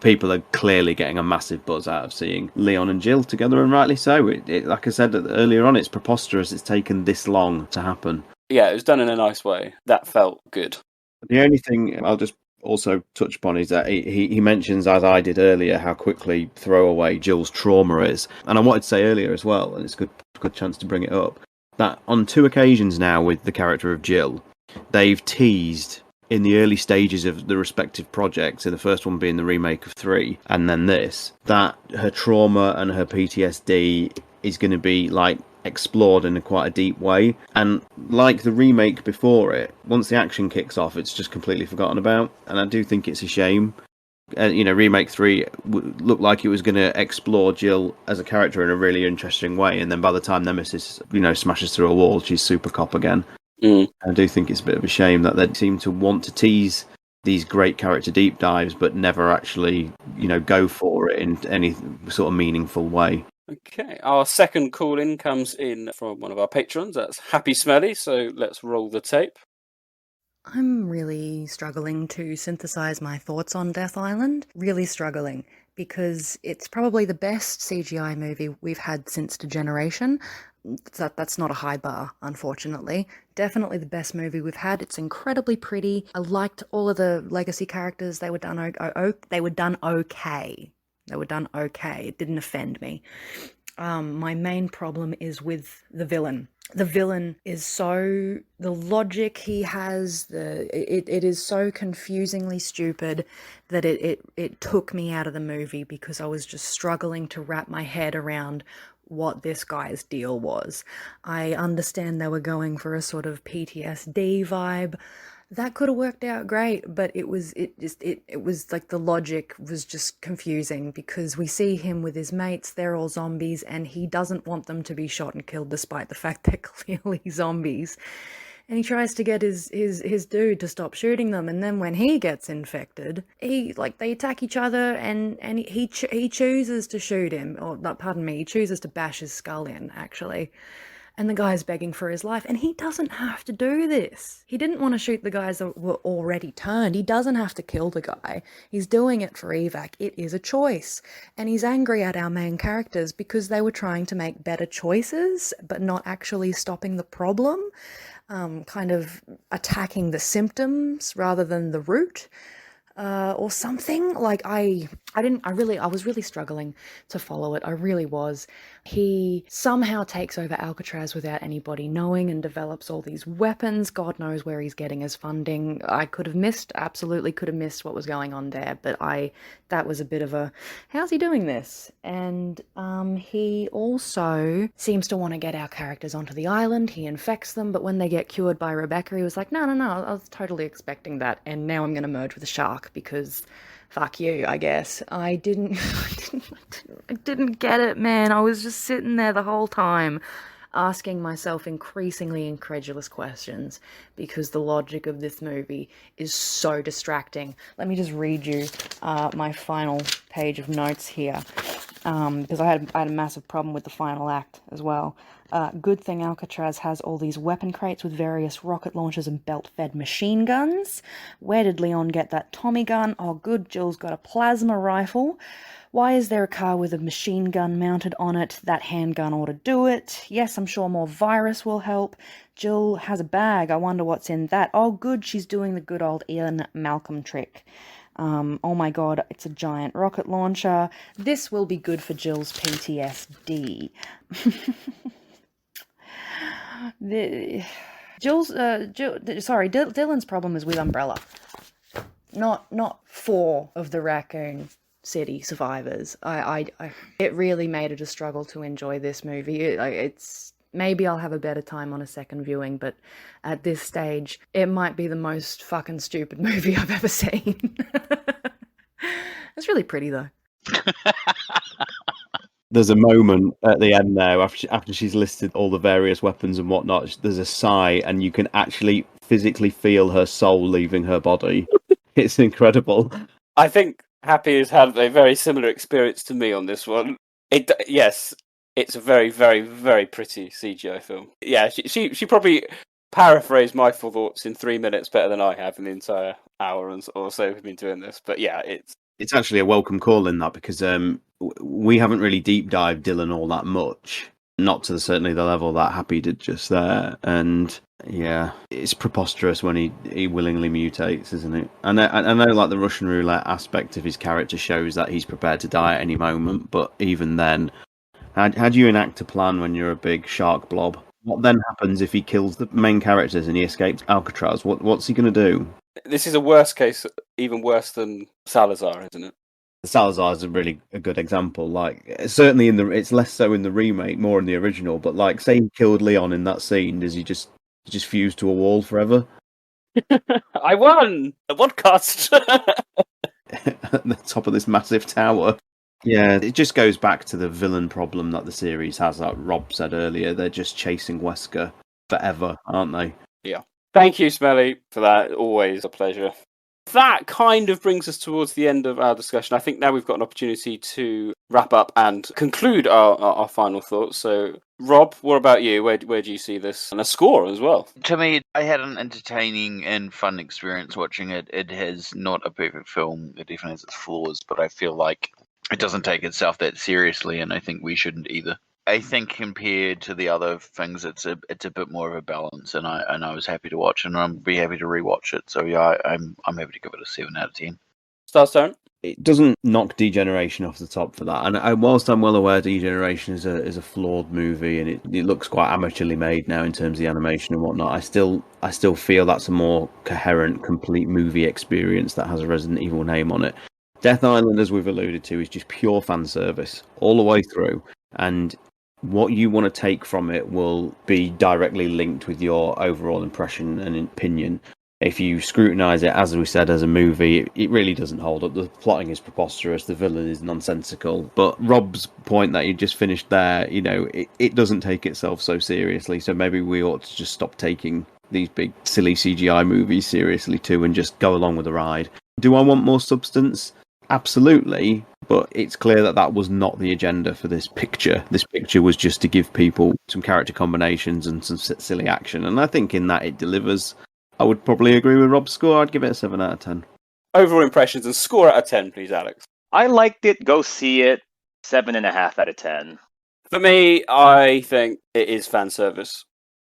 people are clearly getting a massive buzz out of seeing Leon and Jill together, and rightly so. Like I said earlier on, it's preposterous it's taken this long to happen. Yeah, it was done in a nice way. That felt good. The only thing I'll just also touch upon is that he mentions, as I did earlier, how quickly throwaway Jill's trauma is. And I wanted to say earlier as well, and it's a good chance to bring it up, that on 2 occasions now with the character of Jill, they've teased in the early stages of the respective projects, so the first one being the remake of 3, and then this, that her trauma and her PTSD is going to be explored in quite a deep way. And like the remake before it, once the action kicks off, it's just completely forgotten about. And I do think it's a shame. Remake 3 looked like it was going to explore Jill as a character in a really interesting way, and then by the time Nemesis, smashes through a wall, she's super cop again. I do think it's a bit of a shame that they seem to want to tease these great character deep dives, but never actually, go for it in any sort of meaningful way. Okay, our second call-in comes in from one of our patrons. That's Happy Smelly, so let's roll the tape. I'm really struggling to synthesize my thoughts on Death Island. Really struggling, because it's probably the best CGI movie we've had since Degeneration. That's not a high bar, unfortunately. Definitely the best movie we've had. It's incredibly pretty. I liked all of the legacy characters. They were done okay. It didn't offend me. My main problem is with the villain. The villain is the logic he has, it is so confusingly stupid that it took me out of the movie, because I was just struggling to wrap my head around what this guy's deal was. I understand they were going for a sort of PTSD vibe. That could have worked out great, but it was like the logic was just confusing, because we see him with his mates, they're all zombies, and he doesn't want them to be shot and killed despite the fact they're clearly zombies. And he tries to get his dude to stop shooting them, and then when he gets infected, they attack each other, and he chooses to shoot him, or pardon me, he chooses to bash his skull in, actually. And the guy's begging for his life, and he doesn't have to do this. He didn't want to shoot the guys that were already turned. He doesn't have to kill the guy. He's doing it for evac. It is a choice. And he's angry at our main characters because they were trying to make better choices, but not actually stopping the problem. Kind of attacking the symptoms rather than the root. Or something. I was really struggling to follow it. I really was. He somehow takes over Alcatraz without anybody knowing and develops all these weapons. God knows where he's getting his funding. I absolutely could have missed what was going on there, but that was a bit of a, how's he doing this? And he also seems to want to get our characters onto the island. He infects them, but when they get cured by Rebecca, he was like, no, I was totally expecting that, and now I'm going to merge with a shark, because fuck you, I guess. I didn't get it, man. I was just sitting there the whole time asking myself increasingly incredulous questions, because the logic of this movie is so distracting. Let me just read you my final page of notes here, because I had a massive problem with the final act as well. Good thing Alcatraz has all these weapon crates with various rocket launchers and belt-fed machine guns. Where did Leon get that Tommy gun? Oh, good, Jill's got a plasma rifle. Why is there a car with a machine gun mounted on it? That handgun ought to do it. Yes, I'm sure more virus will help. Jill has a bag. I wonder what's in that. Oh, good, she's doing the good old Ian Malcolm trick. Oh my god, it's a giant rocket launcher. This will be good for Jill's PTSD. Dylan's problem is with Umbrella, not 4 of the Raccoon City survivors. It really made it a struggle to enjoy this movie. It's maybe I'll have a better time on a second viewing, but at this stage, it might be the most fucking stupid movie I've ever seen. It's really pretty though. There's a moment at the end there after she's listed all the various weapons and whatnot. There's a sigh, and you can actually physically feel her soul leaving her body. It's incredible. I think Happy has had a very similar experience to me on this one. Yes, it's a very, very, very pretty CGI film. Yeah, she probably paraphrase my full thoughts in 3 minutes better than I have in the entire hour or so we've been doing this. But yeah, it's actually a welcome call in that, because we haven't really deep dived Dylan all that much, not to certainly the level that Happy did just there. And yeah, it's preposterous when he willingly mutates, isn't it? I know like the Russian roulette aspect of his character shows that he's prepared to die at any moment, but even then, how do you enact a plan when you're a big shark blob? What then happens if he kills the main characters and he escapes Alcatraz? What's he going to do? This is a worst case, even worse than Salazar, isn't it? Salazar is a good example. Like, certainly it's less so in the remake, more in the original. But like, say he killed Leon in that scene, does he just fuse to a wall forever? I won the podcast at the top of this massive tower. Yeah, it just goes back to the villain problem that the series has, like Rob said earlier. They're just chasing Wesker forever, aren't they? Yeah. Thank you, Smelly, for that. Always a pleasure. That kind of brings us towards the end of our discussion. I think now we've got an opportunity to wrap up and conclude our final thoughts. So, Rob, what about you? Where do you see this? And a score as well. To me, I had an entertaining and fun experience watching it. It has not a perfect film. It definitely has its flaws, but I feel like it doesn't take itself that seriously, and I think we shouldn't either. I think compared to the other things, it's a bit more of a balance, and I was happy to watch, and I'll be happy to rewatch it. So yeah, I'm happy to give it a 7 out of 10. STARS TyranT? It doesn't knock Degeneration off the top for that, and whilst I'm well aware Degeneration is a flawed movie, and it looks quite amateurly made now in terms of the animation and whatnot, I still feel that's a more coherent, complete movie experience that has a Resident Evil name on it. Death Island, as we've alluded to, is just pure fan service all the way through, and what you want to take from it will be directly linked with your overall impression and opinion. If you scrutinise it, as we said, as a movie, it really doesn't hold up. The plotting is preposterous, the villain is nonsensical. But Rob's point that you just finished there, it doesn't take itself so seriously. So maybe we ought to just stop taking these big, silly CGI movies seriously too and just go along with the ride. Do I want more substance? Absolutely, but it's clear that was not the agenda for this picture. This picture was just to give people some character combinations and some silly action, and I think in that it delivers. I would probably agree with Rob's score. I'd give it a 7 out of 10. Overall impressions and score out of 10, please, Alex. I liked it. Go see it. 7.5 out of 10. For me, I think it is fan service.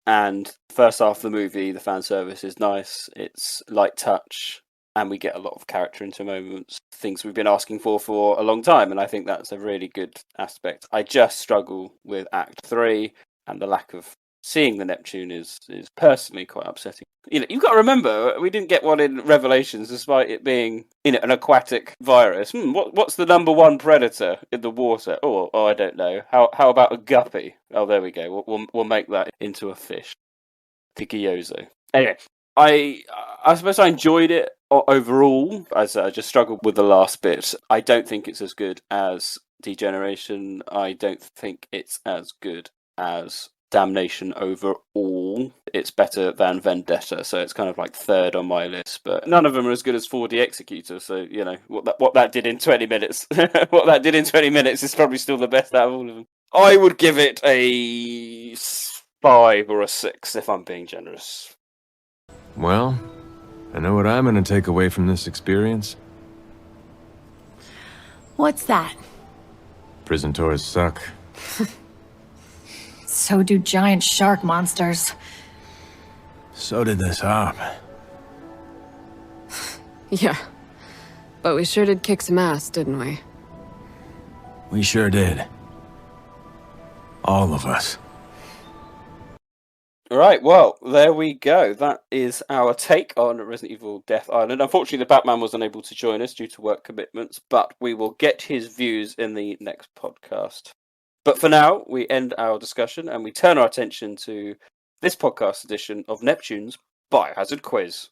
And first half of the movie, the fan service is nice. It's light touch. And we get a lot of character into moments, things we've been asking for a long time, and I think that's a really good aspect. I just struggle with Act 3, and the lack of seeing the Neptune is personally quite upsetting. You've got to remember, we didn't get one in Revelations, despite it being an aquatic virus. What's the number one predator in the water? Oh, I don't know. How about a guppy? Oh, there we go. We'll make that into a fish. Tikiozo. Anyway. I suppose I enjoyed it overall, as I just struggled with the last bit. I don't think it's as good as Degeneration. I don't think it's as good as Damnation overall. It's better than Vendetta, so it's kind of like third on my list. But none of them are as good as 4D Executor. So what that did in 20 minutes, what that did in 20 minutes is probably still the best out of all of them. I would give it a 5 or a 6 if I'm being generous. Well, I know what I'm gonna take away from this experience. What's that? Prison tours suck. So do giant shark monsters. So did this hop. Yeah. But we sure did kick some ass, didn't we? We sure did. All of us. Right, well, there we go. That is our take on Resident Evil Death Island. Unfortunately, the Batman was unable to join us due to work commitments, but we will get his views in the next podcast. But for now, we end our discussion and we turn our attention to this podcast edition of Neptune's Biohazard Quiz.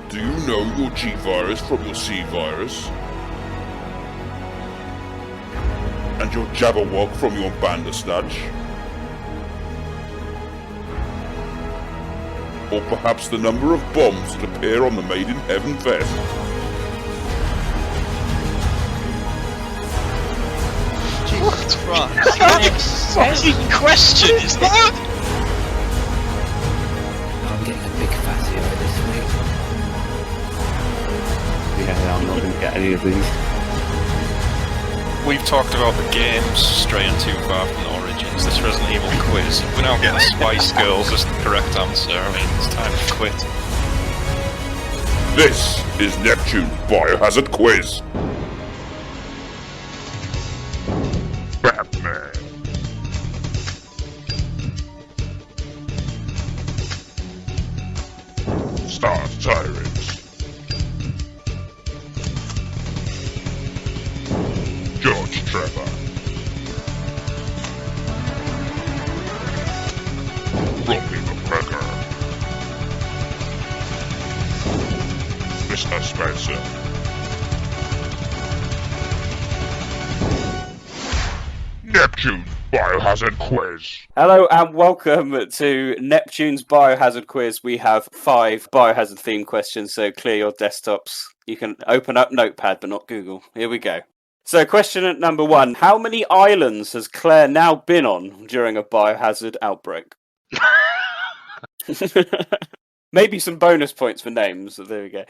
Do you know your G virus from your C virus? And your Jabberwock from your Bandersnatch? Or perhaps the number of bombs that appear on the Made in Heaven vest? G What fucking question is that? I'm getting a big fat here this week. Yeah, I'm not going to get any of these. We've talked about the games straying too far from the origins. This Resident Evil quiz. We're now getting Spice Girls as the correct answer. I mean, it's time to quit. This is Neptune Biohazard Quiz. Batman. STARS TyranT. George Trevor. Rombie the Wrecker. Mr. Spencer. Neptune Biohazard Quiz. Hello and welcome to Neptune's Biohazard Quiz. We have 5 biohazard themed questions, so clear your desktops. You can open up Notepad, but not Google. Here we go. So question number 1. How many islands has Claire now been on during a biohazard outbreak? Maybe some bonus points for names. So there we go.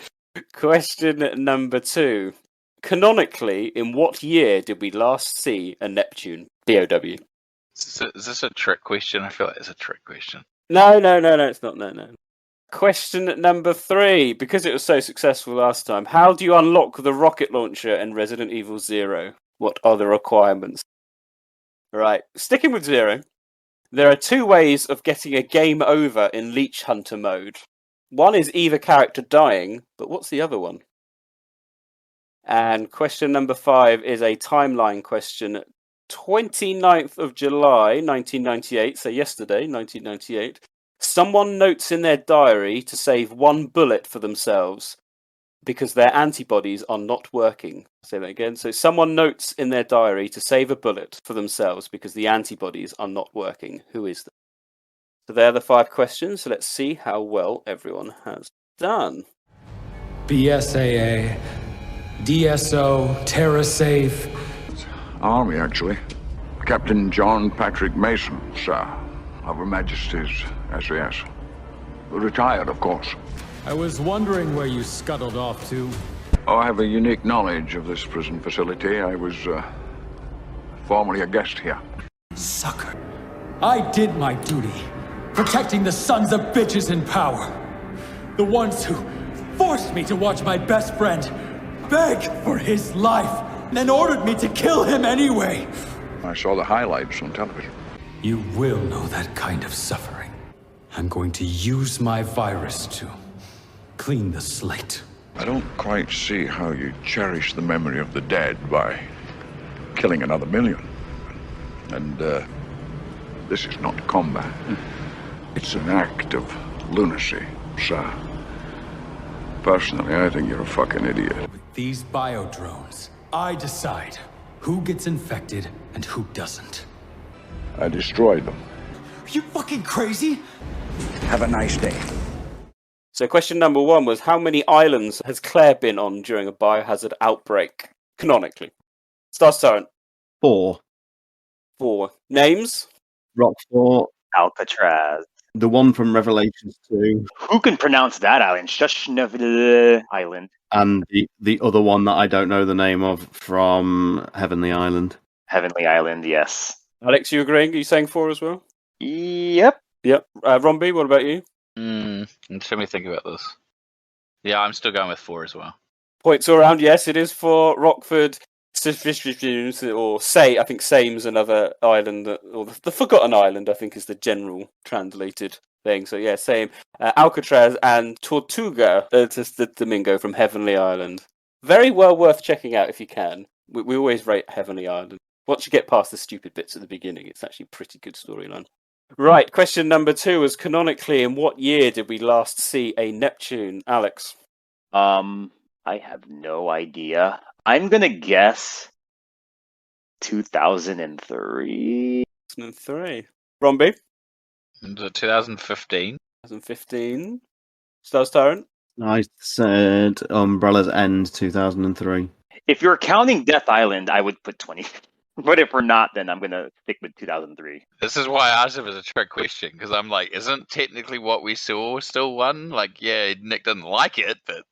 Question number 2. Canonically, in what year did we last see a Neptune? DOW. Is this a trick question? I feel like it's a trick question. No, it's not. No. Question number 3. Because it was so successful last time, how do you unlock the rocket launcher in Resident Evil 0? What are the requirements? Right, sticking with 0. There are 2 ways of getting a game over in Leech Hunter mode. One is either character dying, but what's the other one? And question number 5 is a timeline question. 29th of July, 1998, so yesterday, 1998, someone notes in their diary to save 1 bullet for themselves because their antibodies are not working. I'll say that again. So someone notes in their diary to save a bullet for themselves because the antibodies are not working. Who is that? So they're the 5 questions. So let's see how well everyone has done. BSAA, DSO, TerraSafe. Army, actually. Captain John Patrick Mason, sir, of Her Majesty's SAS. Retired, of course. I was wondering where you scuttled off to. Oh, I have a unique knowledge of this prison facility. I was, formerly a guest here. Sucker. I did my duty, protecting the sons of bitches in power. The ones who forced me to watch my best friend beg for his life, and ordered me to kill him anyway. I saw the highlights on television. You will know that kind of suffering. I'm going to use my virus to clean the slate. I don't quite see how you cherish the memory of the dead by killing another million. And, this is not combat. It's an act of lunacy, sir. Personally, I think you're a fucking idiot. With these biodrones, I decide who gets infected and who doesn't. I destroyed them. Are you fucking crazy? Have a nice day. So question number 1 was, how many islands has Claire been on during a biohazard outbreak, canonically? STARS TyranT. 4. 4. Names? Rockfort. Alcatraz. The one from Revelations 2. Who can pronounce that island? Shushnaville Island. And the other one that I don't know the name of from Heavenly Island. Heavenly Island, yes. Alex, you agreeing? Are you saying 4 as well? Yep. Rombie, what about you? Let me think about this. Yeah, I'm still going with 4 as well. Points all around. Yes, it is for Rockford. Or Say, I think Same's another island, or the Forgotten Island, I think is the general translated thing. So yeah, Same. Alcatraz and Tortuga, the Domingo from Heavenly Island. Very well worth checking out if you can. We always rate Heavenly Island. Once you get past the stupid bits at the beginning, it's actually a pretty good storyline. Right, question number 2 was, canonically, in what year did we last see a Neptune? Alex? I have no idea. I'm gonna guess 2003. 2003. Rombie? 2015. 2015. STARS TyranT? I said Umbrella's End 2003. If you're counting Death Island, I would put 20. But if we're not, then I'm going to stick with 2003. This is why I asked if it was a trick question, because I'm like, isn't technically what we saw still one? Like, yeah, Nick didn't like it, but...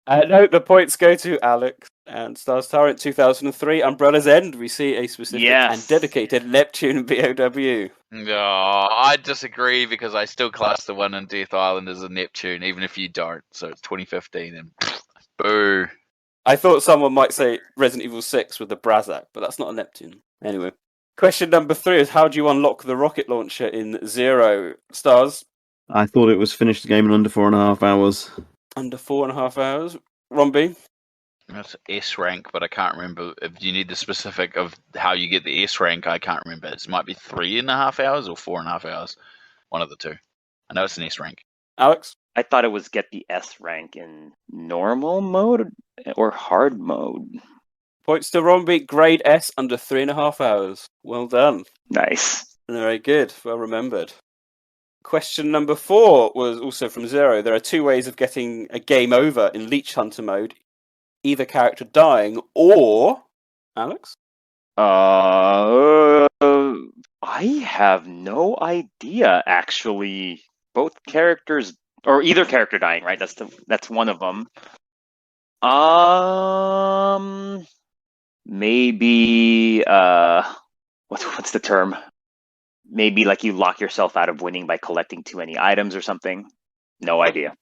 No, the points go to Alex and Stars Tyrant 2003. Umbrella's End. We see a specific and dedicated Neptune BOW. No, I disagree because I still class the one in Death Island as a Neptune, even if you don't. So it's 2015 and boo. I thought someone might say Resident Evil 6 with the Brazak, but that's not a Neptune. Anyway. Question number 3 is how do you unlock the rocket launcher in Zero? Stars? I thought it was finished the game in under 4.5 hours. Under 4.5 hours. Rombie? That's S rank, but I can't remember. If you need the specific of how you get the S rank, I can't remember. It might be 3.5 hours or 4.5 hours. One of the two. I know it's an S rank. Alex? I thought it was get the S rank in normal mode or hard mode. Points to Rombie, grade S under 3.5 hours. Well done. Nice. Very good. Well remembered. Question number 4 was also from Zero. There are 2 ways of getting a game over in Leech Hunter mode. Either character dying or... Alex? I have no idea, actually. Both characters... Or either character dying, right? That's one of them. Maybe... What's the term? Maybe like you lock yourself out of winning by collecting too many items or something. No idea.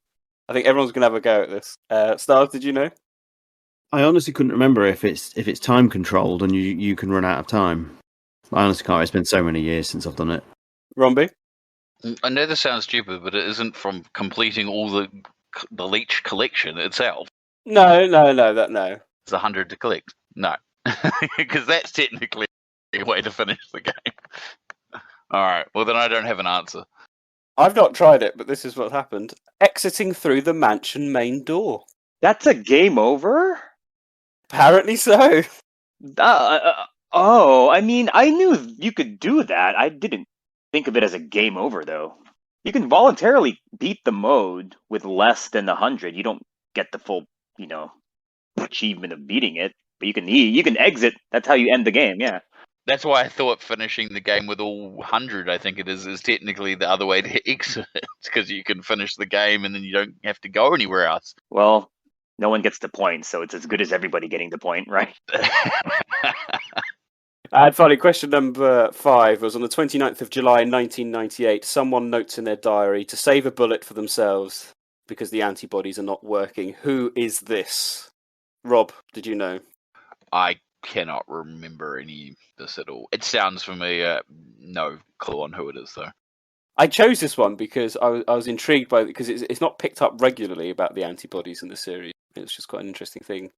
I think everyone's going to have a go at this. Stars, did you know? I honestly couldn't remember if it's time controlled and you can run out of time. I honestly can't. It's been so many years since I've done it. Rombie? I know this sounds stupid, but it isn't from completing all the Leech collection itself. No. It's 100 to collect. No. Because that's technically a way to finish the game. Alright, well then I don't have an answer. I've not tried it, but this is what happened. Exiting through the mansion main door. That's a game over? Apparently so. I mean, I knew you could do that. I didn't think of it as a game over, though. You can voluntarily beat the mode with less than 100. You don't get the full, achievement of beating it. But you can exit. That's how you end the game, yeah. That's why I thought finishing the game with all 100, I think it is technically the other way to exit. Because you can finish the game and then you don't have to go anywhere else. Well, no one gets the point, so it's as good as everybody getting the point, right? And finally, question number 5 was on the 29th of July 1998. Someone notes in their diary to save a bullet for themselves because the antibodies are not working. Who is this? Rob, did you know? I cannot remember any of this at all. It sounds familiar. No clue on who it is, though. I chose this one because I was intrigued by it because it's not picked up regularly about the antibodies in the series. It's just quite an interesting thing.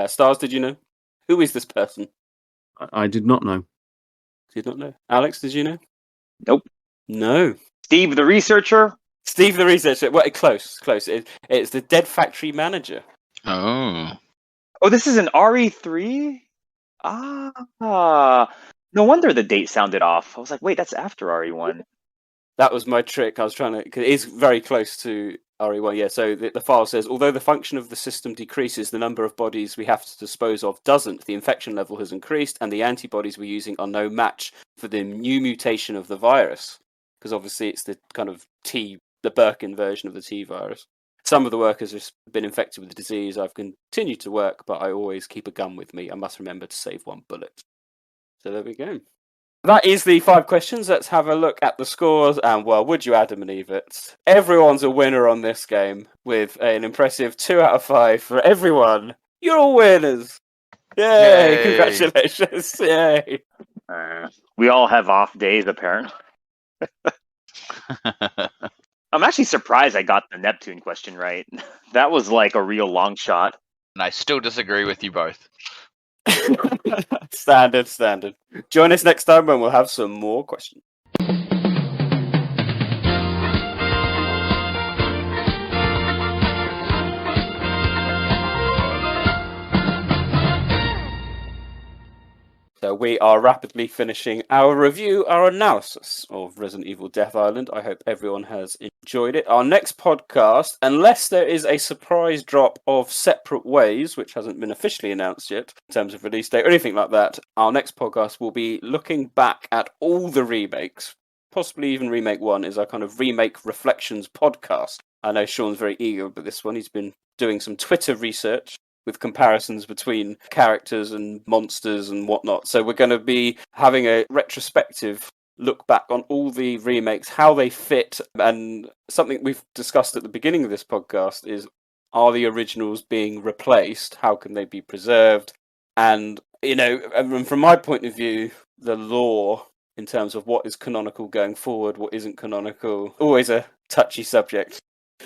Stars, did you know? Who is this person? I did not know. Did not know. Alex, did you know? Nope. No. Steve the researcher? Steve the researcher. Well, close. It's the dead factory manager. Oh. Oh, this is an RE3? Ah. No wonder the date sounded off. I was like, wait, that's after RE1. That was my trick. I was trying to... Cause it is very close to RE1, yeah. So the file says, although the function of the system decreases, the number of bodies we have to dispose of doesn't. The infection level has increased, and the antibodies we're using are no match for the new mutation of the virus. Because obviously it's the kind of the Birkin version of the T virus. Some of the workers have been infected with the disease. I've continued to work, but I always keep a gun with me. I must remember to save one bullet. So there we go. That is the 5 questions. Let's have a look at the scores. And, well, would you Adam and Eve it? Everyone's a winner on this game with an impressive 2 out of 5 for everyone. You're all winners. Yay! Congratulations. Yay! We all have off days, apparently. I'm actually surprised I got the Neptune question right. That was like a real long shot. And I still disagree with you both. Standard. Join us next time when we'll have some more questions. So we are rapidly finishing our review, our analysis of Resident Evil Death Island. I hope everyone has enjoyed it. Our next podcast, unless there is a surprise drop of Separate Ways, which hasn't been officially announced yet in terms of release date or anything like that, our next podcast will be looking back at all the remakes. Possibly even Remake 1 is our kind of Remake Reflections podcast. I know Sean's very eager about this one. He's been doing some Twitter research with comparisons between characters and monsters and whatnot. So we're going to be having a retrospective look back on all the remakes, how they fit, and something we've discussed at the beginning of this podcast is, are the originals being replaced? How can they be preserved? And, you know, from my point of view, the lore in terms of what is canonical going forward, what isn't canonical, always a touchy subject.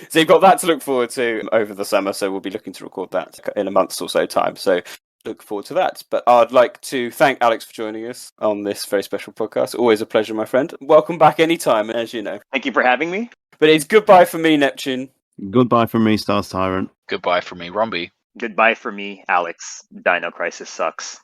So you've got that to look forward to over the summer, so we'll be looking to record that in a month's or so time. So look forward to that. But I'd like to thank Alex for joining us on this very special podcast. Always a pleasure, my friend. Welcome back anytime, as you know. Thank you for having me. But it's goodbye from me, Neptune. Goodbye from me, Stars Tyrant. Goodbye from me, Rombie. Goodbye for me, Alex. Dino Crisis sucks.